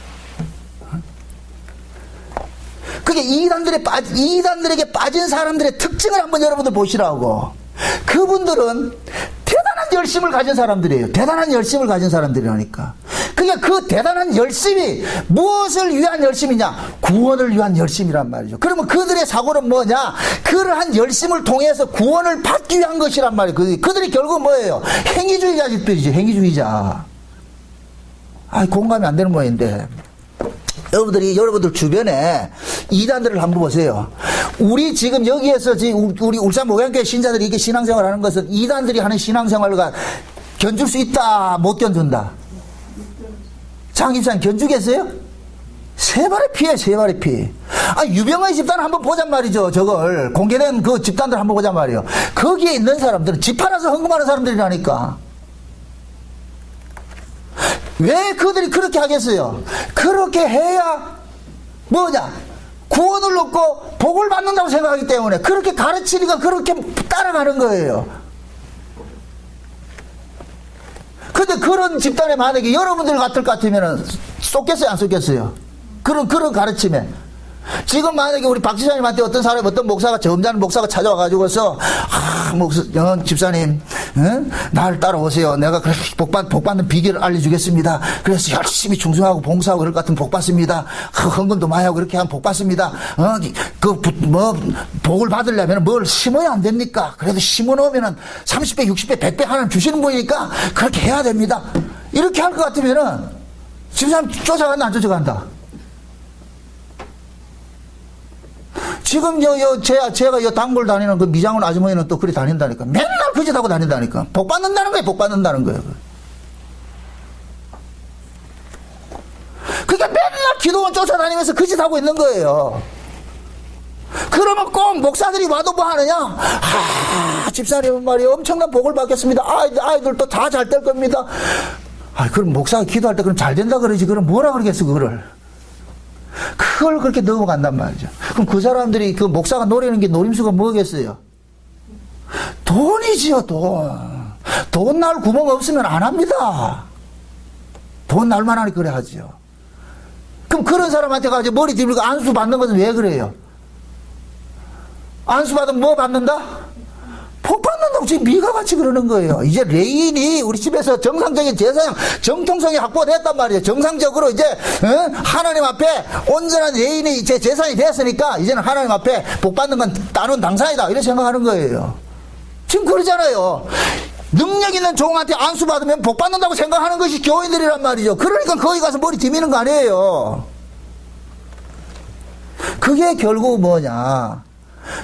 그게 이단들에게 빠진 사람들의 특징을 한번 여러분들 보시라고. 그분들은 대단한 열심을 가진 사람들이에요. 대단한 열심을 가진 사람들이라니까. 그러니까 그 대단한 열심이 무엇을 위한 열심이냐? 구원을 위한 열심이란 말이죠. 그러면 그들의 사고는 뭐냐? 그러한 열심을 통해서 구원을 받기 위한 것이란 말이에요. 그들이 결국 뭐예요? 행위주의자들이죠. 행위주의자. 공감이 안 되는 모양인데. 여러분들 주변에 이단들을 한번 보세요. 우리 지금 여기에서 우리 울산 목양교회 신자들이 이렇게 신앙생활 하는 것은 이단들이 하는 신앙생활과 견줄 수 있다, 못 견준다? 장 집사님 견주겠어요? 세 발의 피해, 세 발의 피. 유병의 집단 한번 보잔 말이죠. 저걸 공개된 그 집단들 한번 보잔 말이에요. 거기에 있는 사람들은 집 팔아서 헌금하는 사람들이라니까. 왜 그들이 그렇게 하겠어요? 그렇게 해야 뭐냐? 구원을 얻고 복을 받는다고 생각하기 때문에 그렇게 가르치니까 그렇게 따라가는 거예요. 근데 그런 집단에 만약에 여러분들 같을 것 같으면 쏟겠어요, 안 쏟겠어요? 그런 가르침에. 지금 만약에 우리 박 지사님한테 어떤 목사가, 점잖은 목사가 찾아와가지고서, 집사님, 날 따라오세요. 내가 복 받는 비결을 알려주겠습니다. 그래서 열심히 충성하고 봉사하고 그럴 것 같으면 복 받습니다. 헌금도 많이 하고 그렇게 하면 복 받습니다. 복을 받으려면 뭘 심어야 안 됩니까? 그래도 심어 놓으면은 30배, 60배, 100배 하나님 주시는 분이니까 그렇게 해야 됩니다. 이렇게 할 것 같으면은, 집사님 쫓아간다, 안 쫓아간다? 지금 제가 단골 다니는 그 미장원 아주머니는 또 그리 다닌다니까. 맨날 그 짓 하고 다닌다니까. 복 받는다는 거예요, 복 받는다는 거예요. 그러니까 맨날 기도원 쫓아다니면서 그 짓 하고 있는 거예요. 그러면 꼭 목사들이 와도 뭐 하느냐? 집사님은 말이에요, 엄청난 복을 받겠습니다. 아이들도 다 잘 될 겁니다. 그럼 목사가 기도할 때 그럼 잘 된다 그러지. 그럼 뭐라 그러겠어, 그거를. 그걸 그렇게 넘어간단 말이죠. 그럼 그 사람들이 그 목사가 노리는 게 노림수가 뭐겠어요? 돈이지요, 돈. 돈 날 구멍 없으면 안 합니다. 돈 날만 하니 그래 하지요. 그럼 그런 사람한테 가서 머리 뒤밀고 안수 받는 것은 왜 그래요? 안수 받으면 뭐 받는다? 복 받는다고 지금 미가같이 그러는 거예요. 이제 레인이 우리 집에서 정상적인 제사장 정통성이 확보됐단 말이에요. 정상적으로 이제 하나님 앞에 온전한 레인이 이제 제사장이 됐으니까 이제는 하나님 앞에 복 받는 건 따놓은 당사이다, 이렇게 생각하는 거예요. 지금 그러잖아요. 능력 있는 종한테 안수 받으면 복 받는다고 생각하는 것이 교인들이란 말이죠. 그러니까 거기 가서 머리 디미는 거 아니에요. 그게 결국 뭐냐?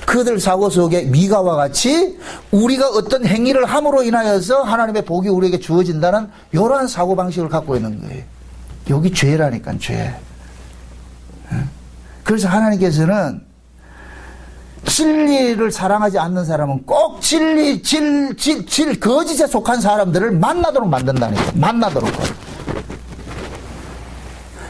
그들 사고 속에 미가와 같이 우리가 어떤 행위를 함으로 인하여서 하나님의 복이 우리에게 주어진다는 이러한 사고방식을 갖고 있는 거예요. 여기 죄라니까, 죄. 그래서 하나님께서는 진리를 사랑하지 않는 사람은 꼭 거짓에 속한 사람들을 만나도록 만든다니까. 만나도록.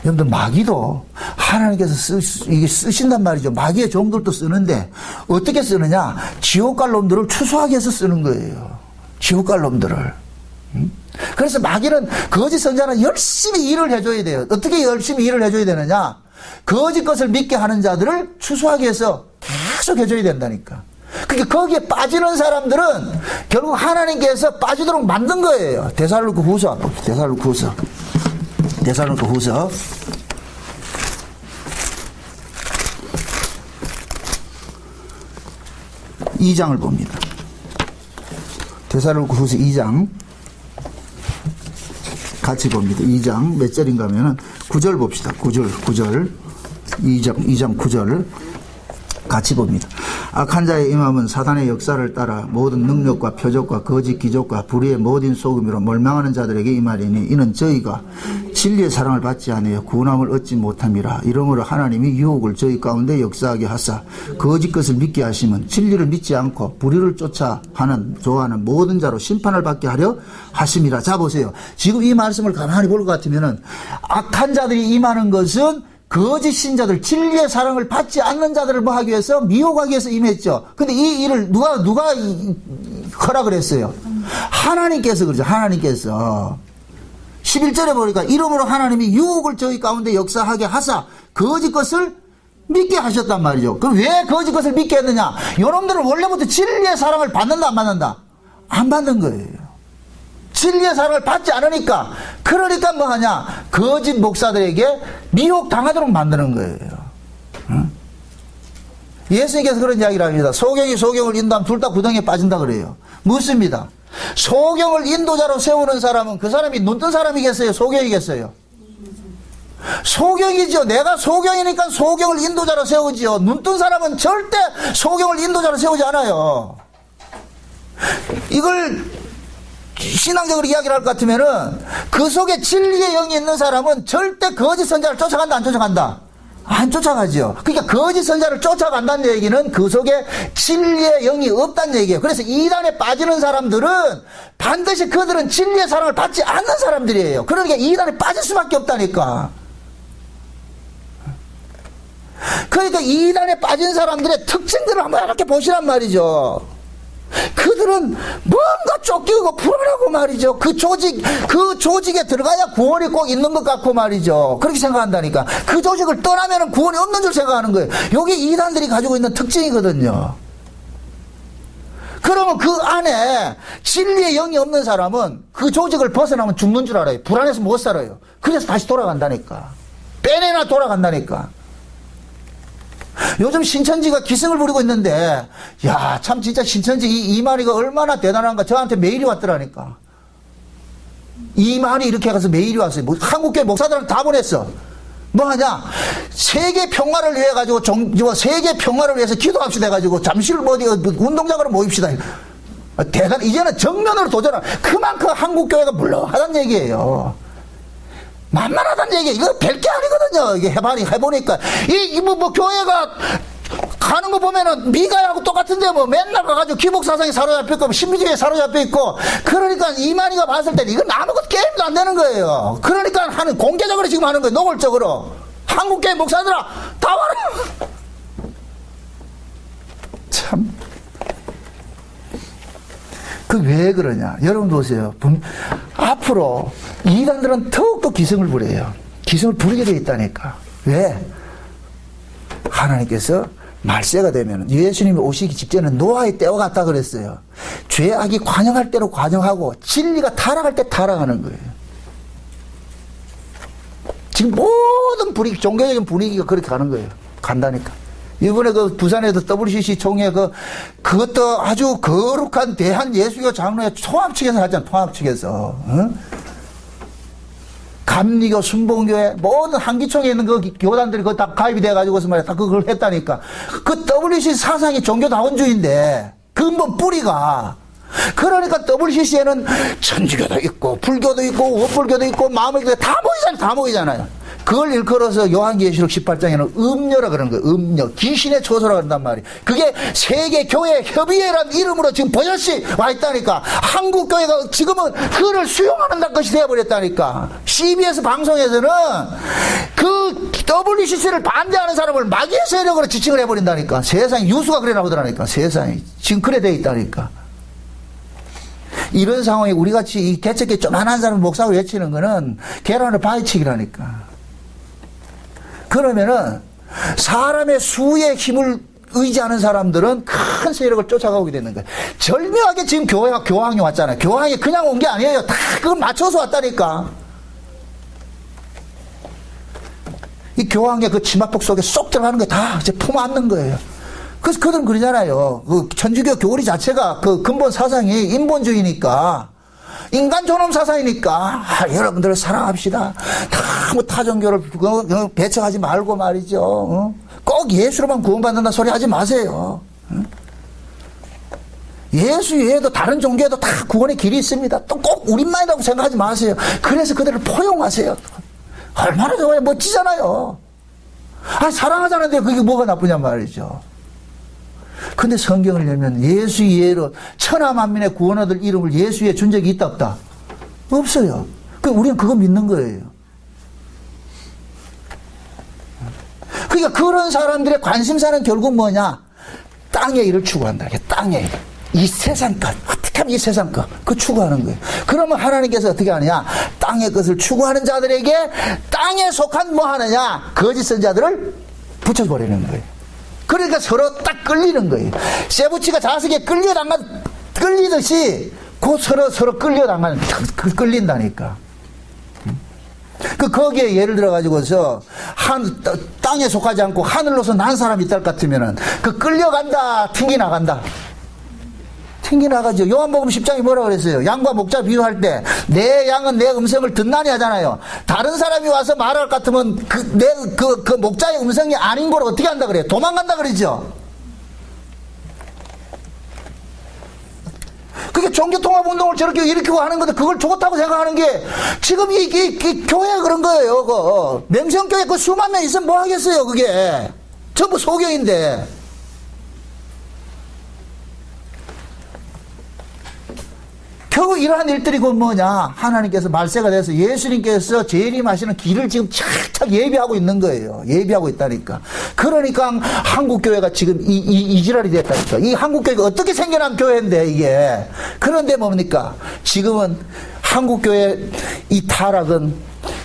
여러분들, 마귀도 하나님께서 이게 쓰신단 말이죠. 마귀의 종들도 쓰는데 어떻게 쓰느냐? 지옥 갈 놈들을 추수하기 위해서 쓰는 거예요. 지옥 갈 놈들을. 그래서 마귀는 거짓 선자는 열심히 일을 해줘야 돼요. 어떻게 열심히 일을 해줘야 되느냐? 거짓 것을 믿게 하는 자들을 추수하기 위해서 계속 해줘야 된다니까. 그러니까 거기에 빠지는 사람들은 결국 하나님께서 빠지도록 만든 거예요. 데살로니가 후서 2장을 봅니다. 데살로니가 후서 2장 같이 봅니다. 2장 몇 절인가 하면은 9절 봅시다. 9절 2장 9절 같이 봅니다. 악한 자의 임함은 사단의 역사를 따라 모든 능력과 표적과 거짓 기적과 불의의 모든 소금으로 몰망하는 자들에게 임하리니 이는 저희가 진리의 사랑을 받지 않으여 구원함을 얻지 못함이라. 이러므로 하나님이 유혹을 저희 가운데 역사하게 하사 거짓 것을 믿게 하시면 진리를 믿지 않고 불의를 좋아하는 모든 자로 심판을 받게 하려 하심이라. 자 보세요. 지금 이 말씀을 가만히 볼 것 같으면은 악한 자들이 임하는 것은 거짓 신자들, 진리의 사랑을 받지 않는 자들을 뭐 하기 위해서, 미혹하기 위해서 임했죠. 근데 이 일을 누가 허락을 했어요? 하나님께서 그러죠. 하나님께서. 11절에 보니까 이러므로 하나님이 유혹을 저희 가운데 역사하게 하사 거짓 것을 믿게 하셨단 말이죠. 그럼 왜 거짓 것을 믿게 했느냐? 여러분들은 원래부터 진리의 사랑을 받는다 안 받는다? 안 받는 거예요. 진리의 사랑을 받지 않으니까, 그러니까 뭐 하냐? 거짓 목사들에게 미혹 당하도록 만드는 거예요. 응? 예수님께서 그런 이야기를 합니다. 소경이 소경을 인도하면 둘 다 구덩이에 빠진다 그래요. 묻습니다. 소경을 인도자로 세우는 사람은 그 사람이 눈뜬 사람이겠어요? 소경이겠어요? 소경이죠. 내가 소경이니까 소경을 인도자로 세우지요. 눈뜬 사람은 절대 소경을 인도자로 세우지 않아요. 이걸 신앙적으로 이야기를 할 것 같으면은 그 속에 진리의 영이 있는 사람은 절대 거짓 선자를 쫓아간다 안 쫓아간다? 안 쫓아가죠. 그러니까 거짓 선자를 쫓아간다는 얘기는 그 속에 진리의 영이 없다는 얘기예요. 그래서 이단에 빠지는 사람들은 반드시 그들은 진리의 사랑을 받지 않는 사람들이에요. 그러니까 이단에 빠질 수밖에 없다니까. 그러니까 이단에 빠진 사람들의 특징들을 한번 이렇게 보시란 말이죠. 그들은 뭔가 쫓기고 불안하고 말이죠. 그 조직에 들어가야 구원이 꼭 있는 것 같고 말이죠. 그렇게 생각한다니까. 그 조직을 떠나면 구원이 없는 줄 생각하는 거예요. 이게 이단들이 가지고 있는 특징이거든요. 그러면 그 안에 진리의 영이 없는 사람은 그 조직을 벗어나면 죽는 줄 알아요. 불안해서 못 살아요. 그래서 다시 돌아간다니까. 빼내나 돌아간다니까. 요즘 신천지가 기승을 부리고 있는데, 야, 참 진짜 신천지 이만희가 얼마나 대단한가. 저한테 메일이 왔더라니까. 이만희 이렇게 가서 메일이 왔어요. 뭐 한국교회 목사들한테 다 보냈어. 뭐 하냐? 세계 평화를 위해 가지고 세계 평화를 위해서 기도합시다 해가지고 잠실 어디 운동장으로 모입시다. 대단. 이제는 정면으로 도전을. 그만큼 한국교회가 물렁하다는 얘기예요. 만만하다는 얘기. 이거 별게 아니거든요. 이게 해보니까. 뭐 교회가 가는 거 보면은 미가하고 똑같은데 뭐 맨날 가가지고 기복사상에 사로잡혀 있고 신비주의에 사로잡혀 있고. 그러니까 이만희가 봤을 때는 이건 아무것도 게임도 안 되는 거예요. 그러니까 공개적으로 지금 하는 거예요. 노골적으로. 한국교회 목사들아 다 와라. 참. 그 왜 그러냐? 여러분 보세요. 앞으로 이단들은 더욱더 기승을 부려요. 기승을 부리게 돼 있다니까. 왜? 하나님께서 말세가 되면 예수님이 오시기 직전에 노아의 때와 같다 그랬어요. 죄악이 관영할 때로 관영하고 진리가 타락할 때 타락하는 거예요. 지금 모든 분위기, 종교적인 분위기가 그렇게 가는 거예요. 간다니까. 이번에 그 부산에도 WCC 총회 그것도 아주 거룩한 대한 예수교 장로회 통합 측에서 하잖아. 통합 측에서. 응? 감리교, 순봉교회 모든 한기총에 있는 그 교단들이 그거 다 가입이 돼가지고서 말이야. 다 그걸 했다니까. 그 WCC 사상이 종교다원주의인데 근본 뿌리가. 그러니까 WCC에는 천주교도 있고 불교도 있고 원불교도 있고 마음의교도 다 모이잖아요. 다 모이잖아요. 그걸 일컬어서 요한계시록 18장에는 음녀라 그러는 거예요. 음녀. 귀신의 초소라 그런단 말이에요. 그게 세계교회 협의회라는 이름으로 지금 버젓이 와 있다니까. 한국교회가 지금은 그를 수용하는 것이 되어버렸다니까. CBS 방송에서는 그 WCC를 반대하는 사람을 마귀의 세력으로 지칭을 해버린다니까. 세상에 뉴스가 그래 나오더라니까. 세상에. 지금 그래 돼 있다니까. 이런 상황에 우리같이 이 개척에 조만한 사람 목사로 외치는 거는 계란을 바위치기라니까. 그러면은 사람의 수의 힘을 의지하는 사람들은 큰 세력을 쫓아가게 되는 거예요. 절묘하게 지금 교황이 왔잖아요. 교황이 그냥 온 게 아니에요. 다 그걸 맞춰서 왔다니까. 이 교황의 그 치마폭 속에 쏙 들어가는 게 다 이제 품안는 거예요. 그래서 그들은 그러잖아요. 그 천주교 교리 자체가 그 근본 사상이 인본주의니까. 인간 존엄 사상이니까 여러분들을 사랑합시다. 다 뭐 타종교를 배척하지 말고 말이죠. 꼭 예수로만 구원받는다 소리 하지 마세요. 예수 외에도 다른 종교에도 다 구원의 길이 있습니다. 또 꼭 우리만이라고 생각하지 마세요. 그래서 그들을 포용하세요. 얼마나 좋아요. 멋지잖아요. 사랑하자는데 그게 뭐가 나쁘냔 말이죠. 근데 성경을 열면 예수 이외로 천하 만민의 구원 얻을 이름을 예수에 준 적이 있다 없다? 없어요. 우리는 그거 믿는 거예요. 그러니까 그런 사람들의 관심사는 결국 뭐냐? 땅의 일을 추구한다. 땅의 일. 이 세상 것. 어떻게 하면 이 세상 것. 그거 추구하는 거예요. 그러면 하나님께서 어떻게 하느냐? 땅의 것을 추구하는 자들에게 땅에 속한 뭐 하느냐? 거짓 선자들을 붙여버리는 거예요. 그러니까 서로 딱 끌리는 거예요. 세부치가 자석에 끌리듯이 그 서로 끌린다니까. 거기에 예를 들어가지고서 땅에 속하지 않고 하늘로서 난 사람이 있다 같으면은 끌려간다, 튕기 나간다. 튕기 나가죠. 요한복음 10장이 뭐라 그랬어요? 양과 목자 비유할 때 내 양은 내 음성을 듣나니 하잖아요. 다른 사람이 와서 말할 것 같으면 그 목자의 음성이 아닌 걸 어떻게 한다 그래요? 도망간다 그러죠. 그게 종교통합운동을 저렇게 일으키고 하는 건데 그걸 좋다고 생각하는 게 지금 이 교회가 그런 거예요. 맹성교회 그 수만 명 있으면 뭐 하겠어요, 그게. 전부 소경인데. 결국 이러한 일들이 곧 뭐냐? 하나님께서 말세가 돼서 예수님께서 재림하시는 길을 지금 착착 예비하고 있는 거예요. 예비하고 있다니까. 그러니까 한국교회가 지금 이 지랄이 됐다니까. 이 한국교회가 어떻게 생겨난 교회인데 이게. 그런데 뭡니까? 지금은 한국교회 이 타락은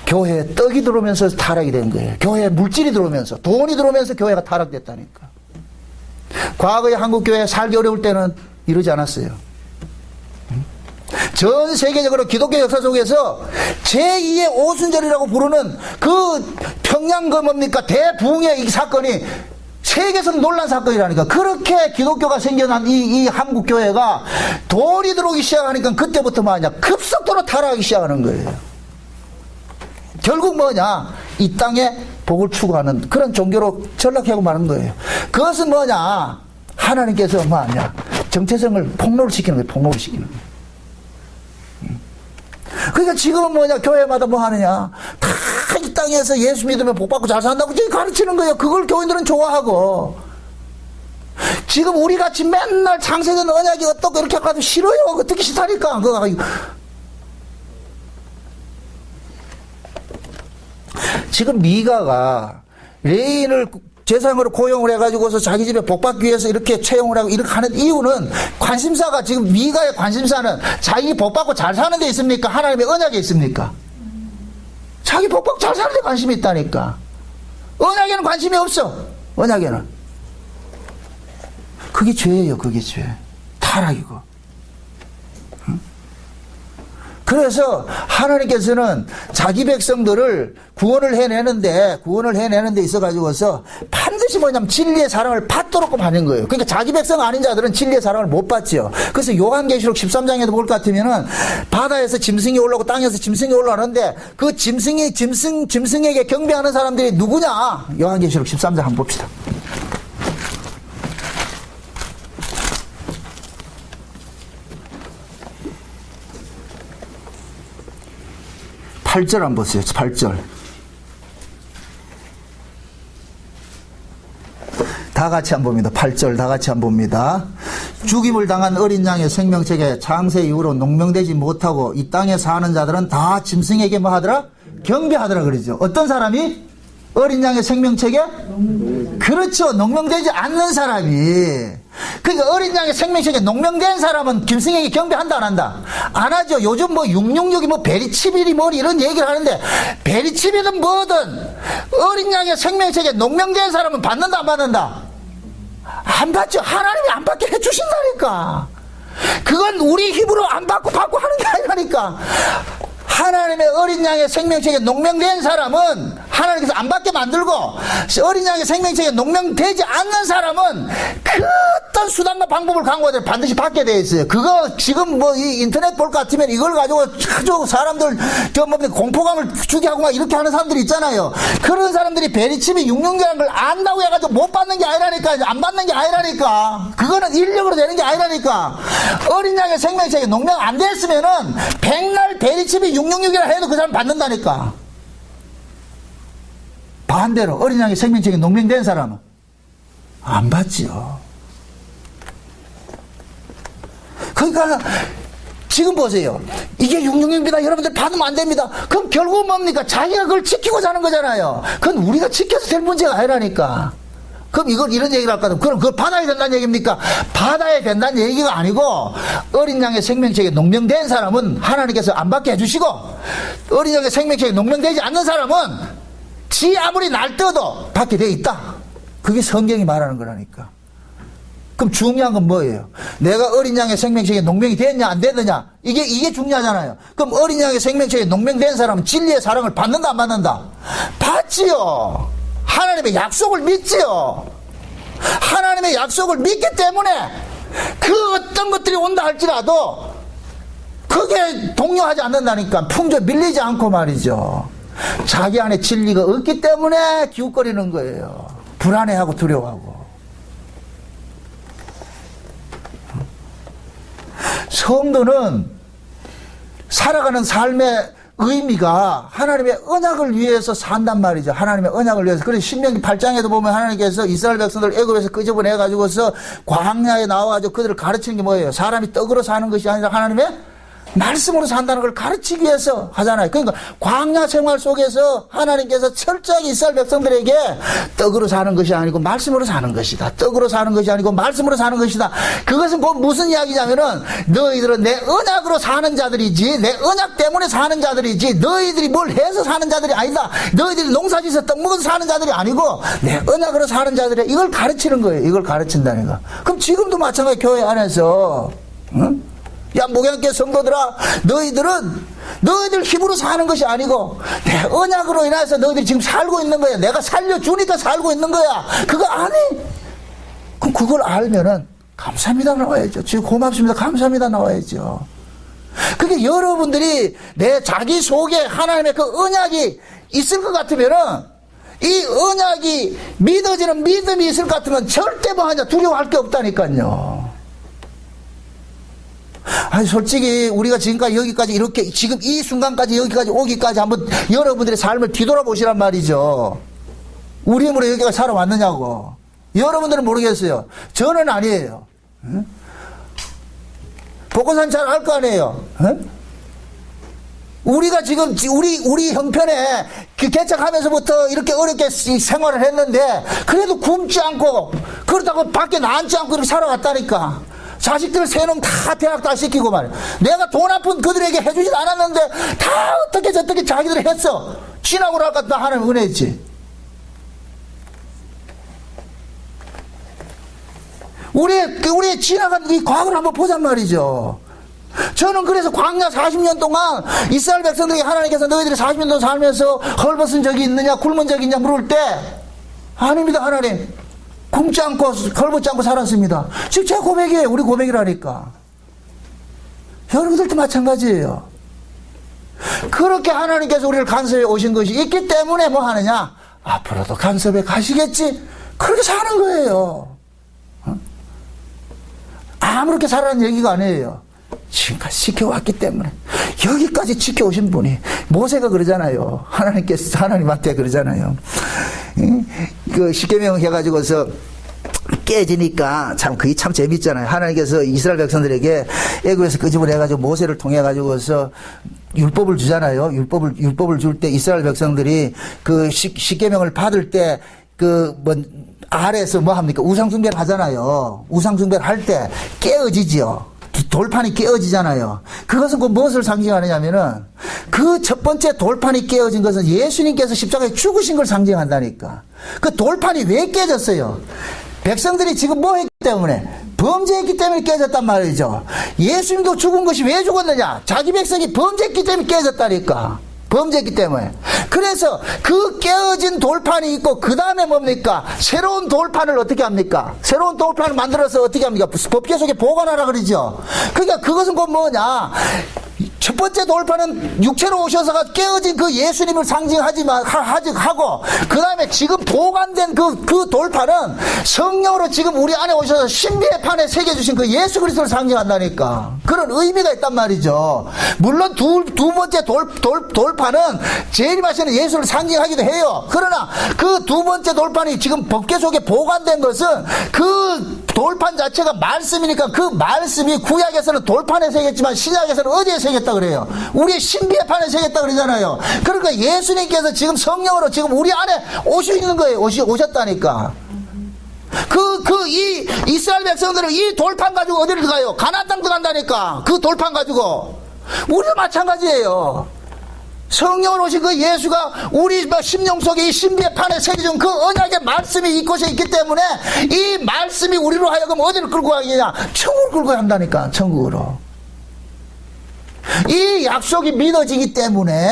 교회에 떡이 들어오면서 타락이 된 거예요. 교회에 물질이 들어오면서, 돈이 들어오면서 교회가 타락됐다니까. 과거에 한국교회 살기 어려울 때는 이러지 않았어요. 전 세계적으로 기독교 역사 속에서 제2의 오순절이라고 부르는 그 평양 뭡니까 대부흥의 이 사건이 세계에서 놀란 사건이라니까. 그렇게 기독교가 생겨난 이 한국교회가 돈이 들어오기 시작하니까 그때부터 뭐냐 급속도로 타락하기 시작하는 거예요. 결국 뭐냐 이 땅에 복을 추구하는 그런 종교로 전락하고 마는 거예요. 그것은 뭐냐 하나님께서 뭐하냐 정체성을 폭로를 시키는 거예요. 폭로를 시키는 거예요. 그러니까 지금은 뭐냐 교회마다 뭐 하느냐 다 이 땅에서 예수 믿으면 복받고 잘 산다고 지금 가르치는 거예요. 그걸 교인들은 좋아하고 지금 우리같이 맨날 창세전 언약이 어떻고 이렇게 하도 싫어요. 듣기 싫다니까. 지금 미가가 레인을 재상으로 고용을 해가지고서 자기 집에 복받기 위해서 이렇게 채용을 하고 이렇게 하는 이유는 관심사가 지금 미가의 관심사는 자기 복받고 잘 사는 데 있습니까? 하나님의 언약에 있습니까? 자기 복받고 잘 사는 데 관심이 있다니까. 언약에는 관심이 없어. 언약에는. 그게 죄예요. 그게 죄. 타락이고. 그래서 하나님께서는 자기 백성들을 구원을 해내는데 있어가지고서 반드시 뭐냐면 진리의 사랑을 받도록 하는 거예요. 그러니까 자기 백성 아닌 자들은 진리의 사랑을 못 받죠. 그래서 요한계시록 13장에도 볼 것 같으면은 바다에서 짐승이 올라오고 땅에서 짐승이 올라오는데 그 짐승에게 경배하는 사람들이 누구냐? 요한계시록 13장 한번 봅시다. 8절 한번 보세요. 8절. 다 같이 한번 봅니다. 8절 다 같이 한번 봅니다. 죽임을 당한 어린 양의 생명책에 창세 이후로 농명되지 못하고 이 땅에 사는 자들은 다 짐승에게 뭐 하더라? 경배하더라 그러죠. 어떤 사람이? 어린 양의 생명책에? 그렇죠. 농명되지 않는 사람이. 그러니까 어린 양의 생명책에 농명된 사람은 짐승에게 경배한다 안 한다? 안 하죠. 요즘 뭐 666이 뭐 베리치빌이 뭐 이런 얘기를 하는데 베리치빌은 뭐든 어린 양의 생명책에 농명된 사람은 받는다 안 받는다? 안 받죠. 하나님이 안 받게 해주신다니까. 그건 우리 힘으로 안 받고 하는 게 아니라니까. 하나님의 어린 양의 생명책에 농명된 사람은 하나님께서 안 받게 만들고 어린 양의 생명책에 농명되지 않는 사람은 그 어떤 수단과 방법을 강구하되 반드시 받게 되어 있어요. 그거 지금 뭐 이 인터넷 볼 것 같으면 이걸 가지고 아주 사람들 공포감을 주게 하고 막 이렇게 하는 사람들이 있잖아요. 그런 사람들이 베리칩이 666이라는 걸 안다고 해가지고 못 받는 게 아니라니까. 안 받는 게 아니라니까. 그거는 인력으로 되는 게 아니라니까. 어린 양의 생명책에 농명 안 됐으면은 백날 베리칩이 666이라 해도 그 사람 받는다니까. 반대로 어린 양의 생명책에 농명된 사람은 안 받지요. 그러니까 지금 보세요. 이게 666입니다. 여러분들 받으면 안 됩니다. 그럼 결국은 뭡니까? 자기가 그걸 지키고자 하는 거잖아요. 그건 우리가 지켜서 될 문제가 아니라니까. 그럼 이걸 이런 얘기를 할까? 그럼 그걸 받아야 된다는 얘기입니까? 받아야 된다는 얘기가 아니고, 어린 양의 생명책에 농명된 사람은 하나님께서 안 받게 해주시고, 어린 양의 생명책에 농명되지 않는 사람은 지 아무리 날뛰어도 받게 돼 있다. 그게 성경이 말하는 거라니까. 그럼 중요한 건 뭐예요? 내가 어린 양의 생명책에 농명이 됐냐 안 됐느냐, 이게 중요하잖아요. 그럼 어린 양의 생명책에 농명된 사람은 진리의 사랑을 받는다 안 받는다? 받지요. 하나님의 약속을 믿지요. 하나님의 약속을 믿기 때문에 그 어떤 것들이 온다 할지라도 그게 동요하지 않는다니까. 풍조에 밀리지 않고 말이죠. 자기 안에 진리가 없기 때문에 기웃거리는 거예요. 불안해하고 두려워하고. 성도는 살아가는 삶의 의미가 하나님의 언약을 위해서 산단 말이죠. 하나님의 언약을 위해서. 그래서 신명기 8장에도 보면 하나님께서 이스라엘 백성들 애굽에서 끄집어내 가지고서 광야에 나와가지고 그들을 가르치는 게 뭐예요? 사람이 떡으로 사는 것이 아니라 하나님의 말씀으로 산다는 걸 가르치기 위해서 하잖아요. 그러니까 광야 생활 속에서 하나님께서 철저하게 이스라엘 백성들에게 떡으로 사는 것이 아니고 말씀으로 사는 것이다. 떡으로 사는 것이 아니고 말씀으로 사는 것이다. 그것은 곧 무슨 이야기냐면은 너희들은 내 언약으로 사는 자들이지, 내 언약 때문에 사는 자들이지, 너희들이 뭘 해서 사는 자들이 아니다. 너희들이 농사지어서 떡 먹어서 사는 자들이 아니고 내 언약으로 사는 자들이야. 이걸 가르치는 거예요. 이걸 가르친다는 거. 그럼 지금도 마찬가지 교회 안에서, 응? 야, 목양교 성도들아, 너희들 힘으로 사는 것이 아니고 내 언약으로 인해서 너희들이 지금 살고 있는 거야. 내가 살려주니까 살고 있는 거야. 그거 아니? 그럼 그걸 알면은 감사합니다 나와야죠. 지금 고맙습니다 감사합니다 나와야죠. 그게 여러분들이 내 자기 속에 하나님의 그 언약이 있을 것 같으면은, 이 언약이 믿어지는 믿음이 있을 것 같으면 절대 뭐 하냐 두려워할 게 없다니까요. 아니, 솔직히 우리가 지금까지 여기까지 이렇게, 지금 이 순간까지 여기까지 오기까지 한번 여러분들의 삶을 뒤돌아보시란 말이죠. 우리 힘으로 여기까지 살아왔느냐고. 여러분들은 모르겠어요. 저는 아니에요. 응? 복고산 잘 알 거 아니에요. 응? 우리가 지금 우리 형편에 그 개척하면서부터 이렇게 어렵게 생활을 했는데 그래도 굶지 않고, 그렇다고 밖에 나앉지 않고 이렇게 살아왔다니까. 자식들 세 놈 다 대학 다 시키고 말이야. 내가 돈 아픈 그들에게 해주지도 않았는데 다 어떻게 저떻게 자기들이 했어. 지나고 나니까 나 하나님 은혜했지. 우리의 지나간 이 과거를 한번 보잔 말이죠. 저는 그래서 광야 40년 동안 이스라엘 백성들에게 하나님께서 너희들이 40년 동안 살면서 헐벗은 적이 있느냐 굶은 적이 있냐 물을 때, 아닙니다 하나님, 굶지 않고 걸벗지 않고 살았습니다. 지금 제 고백이에요. 우리 고백이라니까. 여러분들도 마찬가지예요. 그렇게 하나님께서 우리를 간섭해 오신 것이 있기 때문에 뭐 하느냐, 앞으로도 간섭해 가시겠지, 그렇게 사는 거예요. 아무렇게 살라는 얘기가 아니에요. 지금까지 지켜왔기 때문에. 여기까지 지켜오신 분이, 모세가 그러잖아요. 하나님한테 그러잖아요. 그 십계명 해가지고서 깨지니까 참 그게 참 재밌잖아요. 하나님께서 이스라엘 백성들에게 애굽에서 끄집어내가지고 모세를 통해가지고서 율법을 주잖아요. 율법을 줄 때 이스라엘 백성들이 그 십계명을 받을 때 아래에서 뭐 합니까? 우상숭배를 하잖아요. 우상숭배를 할 때 깨어지지요. 돌판이 깨어지잖아요. 그것은 그 무엇을 상징하느냐면은, 그 첫 번째 돌판이 깨어진 것은 예수님께서 십자가에 죽으신 걸 상징한다니까. 그 돌판이 왜 깨졌어요? 백성들이 지금 뭐 했기 때문에? 범죄했기 때문에 깨졌단 말이죠. 예수님도 죽은 것이 왜 죽었느냐? 자기 백성이 범죄했기 때문에 깨졌다니까. 범죄했기 때문에. 그래서 그 깨어진 돌판이 있고, 그 다음에 뭡니까? 새로운 돌판을 어떻게 합니까? 새로운 돌판을 만들어서 어떻게 합니까? 법궤 속에 보관하라 그러죠. 그러니까 그것은 곧 뭐냐? 첫 번째 돌파는 육체로 오셔서 깨어진 그 예수님을 하고, 그 다음에 지금 보관된 그 돌파는 성령으로 지금 우리 안에 오셔서 신비의 판에 새겨주신 그 예수 그리스도를 상징한다니까. 그런 의미가 있단 말이죠. 물론 두 번째 돌파는 재림하시는 예수를 상징하기도 해요. 그러나 그 두 번째 돌판이 지금 법궤 속에 보관된 것은 그 돌판 자체가 말씀이니까 그 말씀이 구약에서는 돌판에 새겼지만 신약에서는 어디에 새겼다 그래요? 우리의 신비의 판에 새겼다 그러잖아요. 그러니까 예수님께서 지금 성령으로 지금 우리 안에 오시는 거예요. 오셨다니까. 이 이스라엘 백성들은 이 돌판 가지고 어디를 가요? 가나안 땅도 간다니까. 그 돌판 가지고. 우리도 마찬가지예요. 성령으로 오신 그 예수가 우리 심령 속에 이 신비의 판에 새겨준 그 언약의 말씀이 이곳에 있기 때문에 이 말씀이 우리로 하여금 어디를 끌고 가느냐? 천국을 끌고 간다니까. 천국으로. 이 약속이 믿어지기 때문에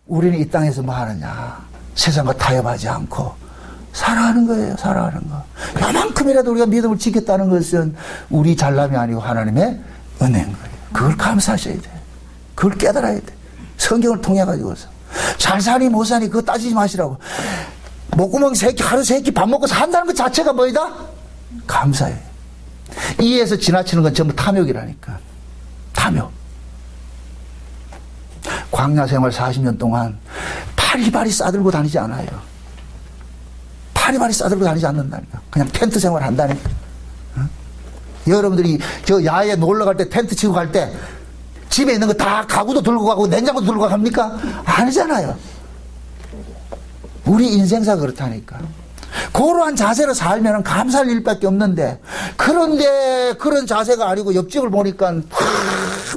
우리는 이 땅에서 뭐 하느냐? 세상과 타협하지 않고 살아가는 거예요. 살아가는 거. 요만큼이라도 우리가 믿음을 지켰다는 것은 우리 잘남이 아니고 하나님의 은혜인 거예요. 그걸 감사하셔야 돼. 그걸 깨달아야 돼. 성경을 통해 가지고서 잘 사니 못 사니 그거 따지지 마시라고. 목구멍 하루 세 끼 밥 먹고 산다는 것 자체가 뭐이다? 감사해. 이에서 지나치는 건 전부 탐욕이라니까. 탐욕. 광야 생활 40년 동안 파리바리 싸들고 다니지 않아요. 파리바리 싸들고 다니지 않는다니까. 그냥 텐트 생활 한다니까. 응? 여러분들이 저 야외에 놀러 갈 때 텐트 치고 갈 때 집에 있는 거 다 가구도 들고 가고 냉장고도 들고 갑니까? 아니잖아요. 우리 인생사 그렇다니까. 그러한 자세로 살면 감사할 일밖에 없는데, 그런데 그런 자세가 아니고 옆집을 보니까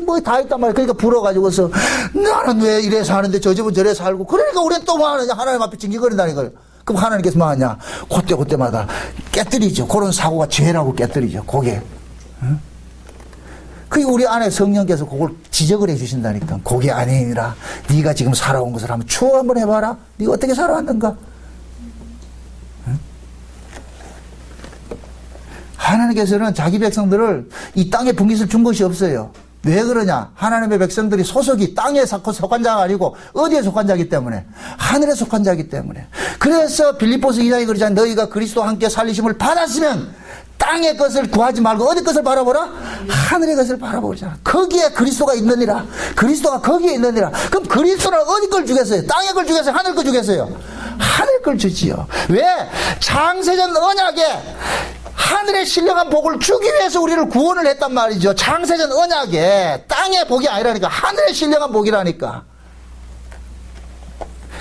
뭐 다 있단 말이야. 그러니까 불어가지고서 나는 왜 이래 사는데 저 집은 저래 살고, 그러니까 우리는 또 뭐 하느냐? 하나님 앞에 징징거린다니까요. 그럼 하나님께서 뭐 하냐? 그때마다 깨뜨리죠. 그런 사고가 죄라고 깨뜨리죠. 그게. 응? 그게 우리 안에 성령께서 그걸 지적을 해 주신다니까. 그게 아니라 네가 지금 살아온 것을 한번 추억 한번 해봐라. 네가 어떻게 살아왔는가? 응? 하나님께서는 자기 백성들을 이 땅에 분깃을 준 것이 없어요. 왜 그러냐? 하나님의 백성들이 소속이 땅에 속한 자가 아니고 어디에 속한 자이기 때문에, 하늘에 속한 자이기 때문에. 그래서 빌립보서 2장에 그러잖아요. 너희가 그리스도와 함께 살리심을 받았으면 땅의 것을 구하지 말고 어디 것을 바라보라? 하늘의 것을 바라보자. 거기에 그리스도가 있느니라. 그리스도가 거기에 있느니라. 그럼 그리스도는 어디 걸 주겠어요? 땅의 걸 주겠어요? 하늘 걸 주겠어요? 하늘 걸 주지요. 왜? 창세전 언약에 하늘의 신령한 복을 주기 위해서 우리를 구원을 했단 말이죠. 창세전 언약에 땅의 복이 아니라니까. 하늘의 신령한 복이라니까.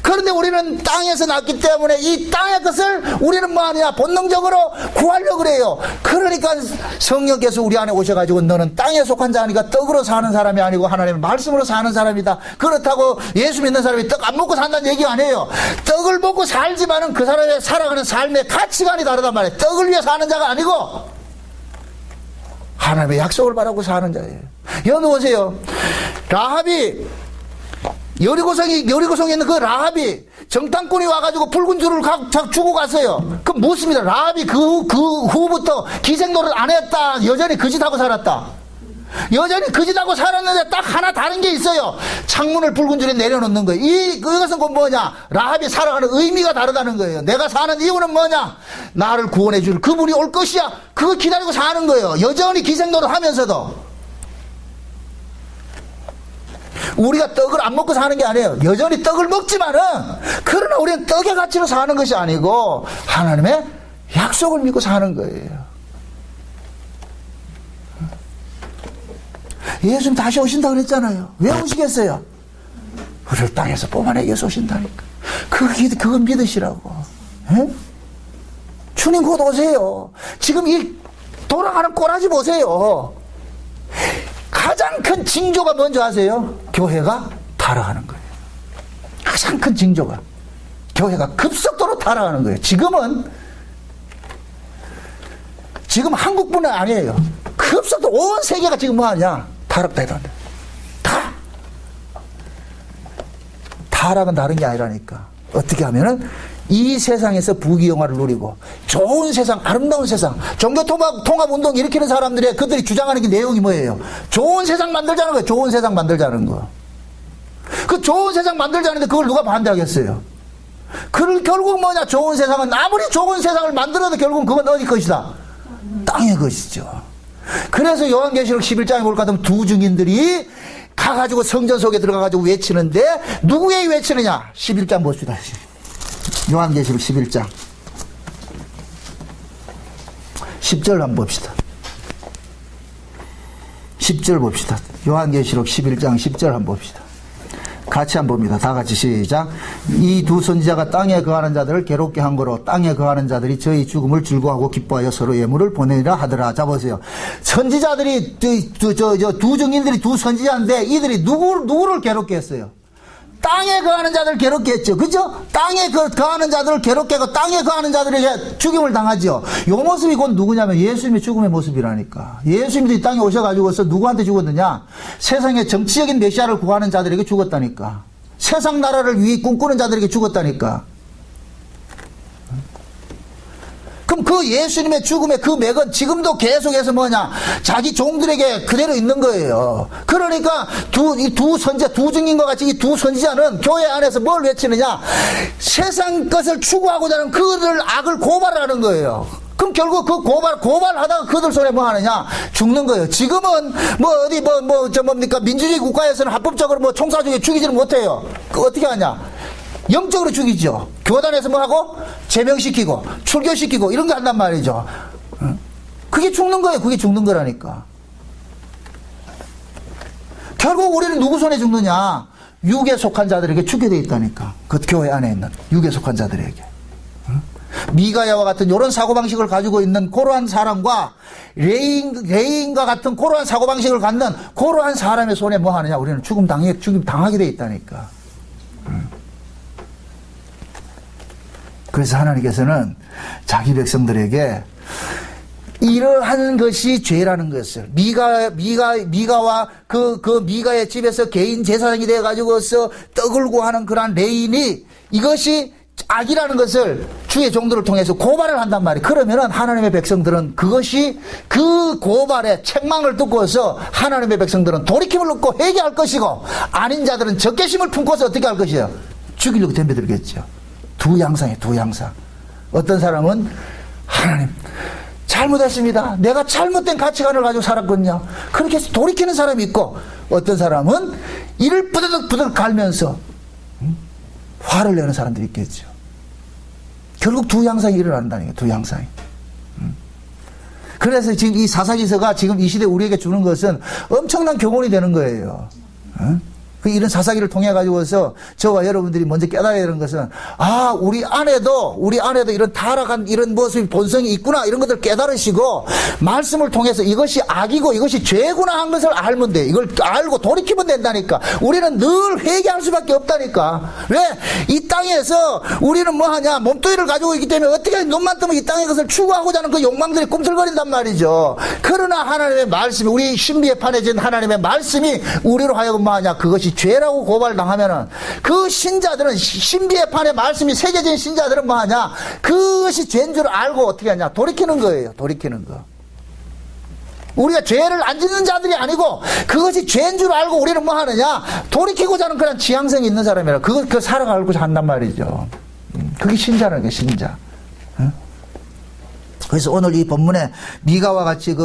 그런데 우리는 땅에서 났기 때문에 이 땅의 것을 우리는 뭐 하느냐? 본능적으로 구하려고 그래요. 그러니까 성령께서 우리 안에 오셔가지고 너는 땅에 속한 자니까 떡으로 사는 사람이 아니고 하나님의 말씀으로 사는 사람이다. 그렇다고 예수 믿는 사람이 떡 안 먹고 산다는 얘기 아니에요. 떡을 먹고 살지만은 그 사람의 살아가는 삶의 가치관이 다르단 말이에요. 떡을 위해 사는 자가 아니고 하나님의 약속을 바라고 사는 자예요. 여기 보세요. 라합이 여리고성에 있는 그 라합이 정탐꾼이 와가지고 붉은 줄을 주고 갔어요. 그럼 묻습니다. 라합이 그 후부터 기생노릇 안 했다. 여전히 거짓하고 살았다. 여전히 거짓하고 살았는데 딱 하나 다른 게 있어요. 창문을 붉은 줄에 내려놓는 거예요. 이것은 뭐냐? 라합이 살아가는 의미가 다르다는 거예요. 내가 사는 이유는 뭐냐? 나를 구원해 줄 그분이 올 것이야. 그거 기다리고 사는 거예요. 여전히 기생노릇 하면서도. 우리가 떡을 안 먹고 사는 게 아니에요. 여전히 떡을 먹지만은, 그러나 우리는 떡의 가치로 사는 것이 아니고 하나님의 약속을 믿고 사는 거예요. 예수님 다시 오신다고 그랬잖아요. 왜 오시겠어요? 우리를 땅에서 뽑아내기 위해서 오신다니까. 그건 믿으시라고. 에? 주님 곧 오세요. 지금 이 돌아가는 꼬라지 보세요. 가장 큰 징조가 뭔지 아세요? 교회가 타락하는 거예요. 가장 큰 징조가 교회가 급속도로 타락하는 거예요. 지금 한국뿐만 아니에요. 급속도로 온 세계가 지금 뭐하냐? 타락되다. 타락은 다른 게 아니라니까. 어떻게 하면은 이 세상에서 부귀영화를 누리고 좋은 세상, 아름다운 세상, 종교 통합 운동 일으키는 사람들이 그들이 주장하는 게 내용이 뭐예요? 좋은 세상 만들자는 거예요. 좋은 세상 만들자는 거. 그 좋은 세상 만들자는데 그걸 누가 반대하겠어요? 결국 뭐냐? 좋은 세상은 아무리 좋은 세상을 만들어도 결국은 그건 어디 것이다? 땅의 것이죠. 그래서 요한계시록 11장에 볼까 하면 두 증인들이 가가지고 성전 속에 들어가가지고 외치는데 누구에게 외치느냐? 11장 봅시다. 요한계시록 11장 10절 한번 봅시다. 10절 봅시다. 요한계시록 11장 10절 한번 봅시다. 같이 한번 봅니다. 다 같이 시작. 이 두 선지자가 땅에 거하는 자들을 괴롭게 한 거로 땅에 거하는 자들이 저희 죽음을 즐거워하고 기뻐하여 서로 예물을 보내리라 하더라. 자 보세요. 선지자들이 두 증인들이 두 선지자인데 이들이 누구를 괴롭게 했어요? 땅에 거하는 자들을 괴롭게 했죠. 그죠? 땅에 거하는 자들을 괴롭게 하고 땅에 거하는 자들에게 죽임을 당하죠. 요 모습이 곧 누구냐면 예수님의 죽음의 모습이라니까. 예수님도 이 땅에 오셔가지고서 누구한테 죽었느냐? 세상의 정치적인 메시아를 구하는 자들에게 죽었다니까. 세상 나라를 위해 꿈꾸는 자들에게 죽었다니까. 그럼 그 예수님의 죽음의 그 맥은 지금도 계속해서 뭐냐? 자기 종들에게 그대로 있는 거예요. 그러니까 두 선지자, 두 증인과 같이 이 두 선지자는 교회 안에서 뭘 외치느냐? 세상 것을 추구하고자 하는 그들 악을 고발하는 거예요. 그럼 결국 그 고발하다가 그들 손에 뭐 하느냐? 죽는 거예요. 지금은 뭡니까? 민주주의 국가에서는 합법적으로 총 쏴주게 죽이지는 못해요. 어떻게 하냐? 영적으로 죽이죠. 교단에서 뭐 하고? 제명시키고, 출교시키고, 이런 거 한단 말이죠. 그게 죽는 거예요. 그게 죽는 거라니까. 결국 우리는 누구 손에 죽느냐? 육에 속한 자들에게 죽게 돼 있다니까. 그 교회 안에 있는 육에 속한 자들에게. 미가야와 같은 이런 사고방식을 가지고 있는 고로한 사람과 레인과 같은 고로한 사고방식을 갖는 고로한 사람의 손에 뭐 하느냐? 우리는 죽임 당하게 돼 있다니까. 그래서 하나님께서는 자기 백성들에게 이러한 것이 죄라는 것을 미가와 그 미가의 집에서 개인 제사장이 되어 가지고서 떡을 구하는 그러한 레인이 이것이 악이라는 것을 주의 종들을 통해서 고발을 한단 말이에요. 그러면은 하나님의 백성들은 그것이 그 고발의 책망을 듣고서 하나님의 백성들은 돌이킴을 얻고 회개할 것이고 아닌 자들은 적개심을 품고서 어떻게 할 것이에요? 죽이려고 덤벼들겠죠. 두 양상이에요. 두 양상. 어떤 사람은 하나님 잘못했습니다. 내가 잘못된 가치관을 가지고 살았거든요. 그렇게 해서 돌이키는 사람이 있고 어떤 사람은 이를 부드덕부드덕 갈면서 화를 내는 사람들이 있겠죠. 결국 두 양상이 일어난다는 거예요. 두 양상이. 그래서 지금 이 사사기서가 지금 이 시대 우리에게 주는 것은 엄청난 교훈이 되는 거예요. 이런 사사기를 통해 가지고서 저와 여러분들이 먼저 깨달아야 되는 것은 우리 안에도 이런 타락한 이런 모습이 본성이 있구나 이런 것들 깨달으시고 말씀을 통해서 이것이 악이고 이것이 죄구나 한 것을 알면 돼. 이걸 알고 돌이키면 된다니까. 우리는 늘 회개할 수밖에 없다니까. 왜? 이 땅에서 우리는 뭐 하냐? 몸뚱이를 가지고 있기 때문에 어떻게 눈만 뜨면 이 땅의 것을 추구하고자 하는 그 욕망들이 꿈틀거린단 말이죠. 그러나 하나님의 말씀이 우리 신비에 판해진 하나님의 말씀이 우리로 하여금 뭐 하냐? 그것이 죄라고 고발당하면은 그 신자들은 신비의 판에 말씀이 새겨진 신자들은 뭐 하냐? 그것이 죄인 줄 알고 어떻게 하냐? 돌이키는 거예요. 돌이키는 거. 우리가 죄를 안 짓는 자들이 아니고 그것이 죄인 줄 알고 우리는 뭐 하느냐? 돌이키고자 하는 그런 지향성이 있는 사람이라 그걸 살아가고자 한단 말이죠. 그게 신자라는 게 신자. 그래서 오늘 이 본문에 미가와 같이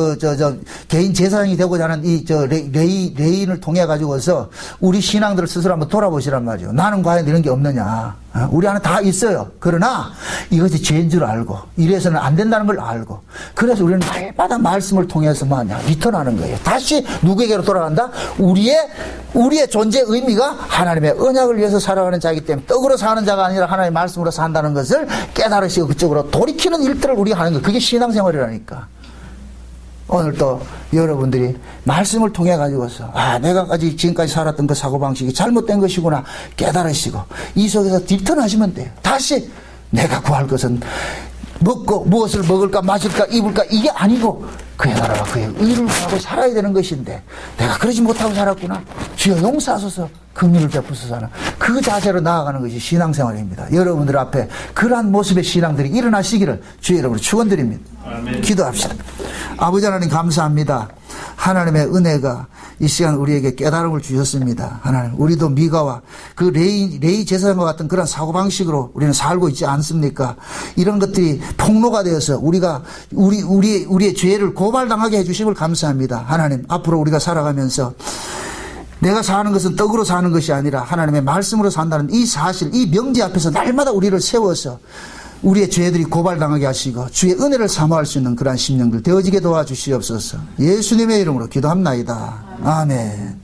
개인 제사장이 되고자 하는 레인을 통해 가지고서 우리 신앙들을 스스로 한번 돌아보시란 말이죠. 나는 과연 이런 게 없느냐. 우리 안에 다 있어요. 그러나 이것이 죄인 줄 알고 이래서는 안 된다는 걸 알고 그래서 우리는 날마다 말씀을 통해서 뭐하냐 리턴하는 거예요. 다시 누구에게로 돌아간다? 우리의 존재의 의미가 하나님의 언약을 위해서 살아가는 자이기 때문에 떡으로 사는 자가 아니라 하나님의 말씀으로 산다는 것을 깨달으시고 그쪽으로 돌이키는 일들을 우리가 하는 거예요. 그게 신앙생활이라니까. 오늘 또 여러분들이 말씀을 통해 가지고서 내가 지금까지 살았던 그 사고방식이 잘못된 것이구나 깨달으시고 이 속에서 리턴하시면 돼요. 다시 내가 구할 것은 먹고 무엇을 먹을까 마실까 입을까 이게 아니고 그의 나라와 그의 의를 구하고 살아야 되는 것인데 내가 그러지 못하고 살았구나. 주여 용서하소서. 긍휼을 베푸소서 하는 그 자세로 나아가는 것이 신앙생활입니다. 여러분들 앞에 그러한 모습의 신앙들이 일어나시기를 주의 이름으로 축원드립니다. 아멘. 기도합시다. 아버지 하나님 감사합니다. 하나님의 은혜가 이 시간 우리에게 깨달음을 주셨습니다. 하나님, 우리도 미가와 그 레이 제사장과 같은 그런 사고방식으로 우리는 살고 있지 않습니까? 이런 것들이 폭로가 되어서 우리의 죄를 고발당하게 해주심을 감사합니다. 하나님, 앞으로 우리가 살아가면서 내가 사는 것은 떡으로 사는 것이 아니라 하나님의 말씀으로 산다는 이 사실, 이 명제 앞에서 날마다 우리를 세워서 우리의 죄들이 고발당하게 하시고 주의 은혜를 사모할 수 있는 그러한 심령들 되어지게 도와주시옵소서. 예수님의 이름으로 기도합나이다. 아멘.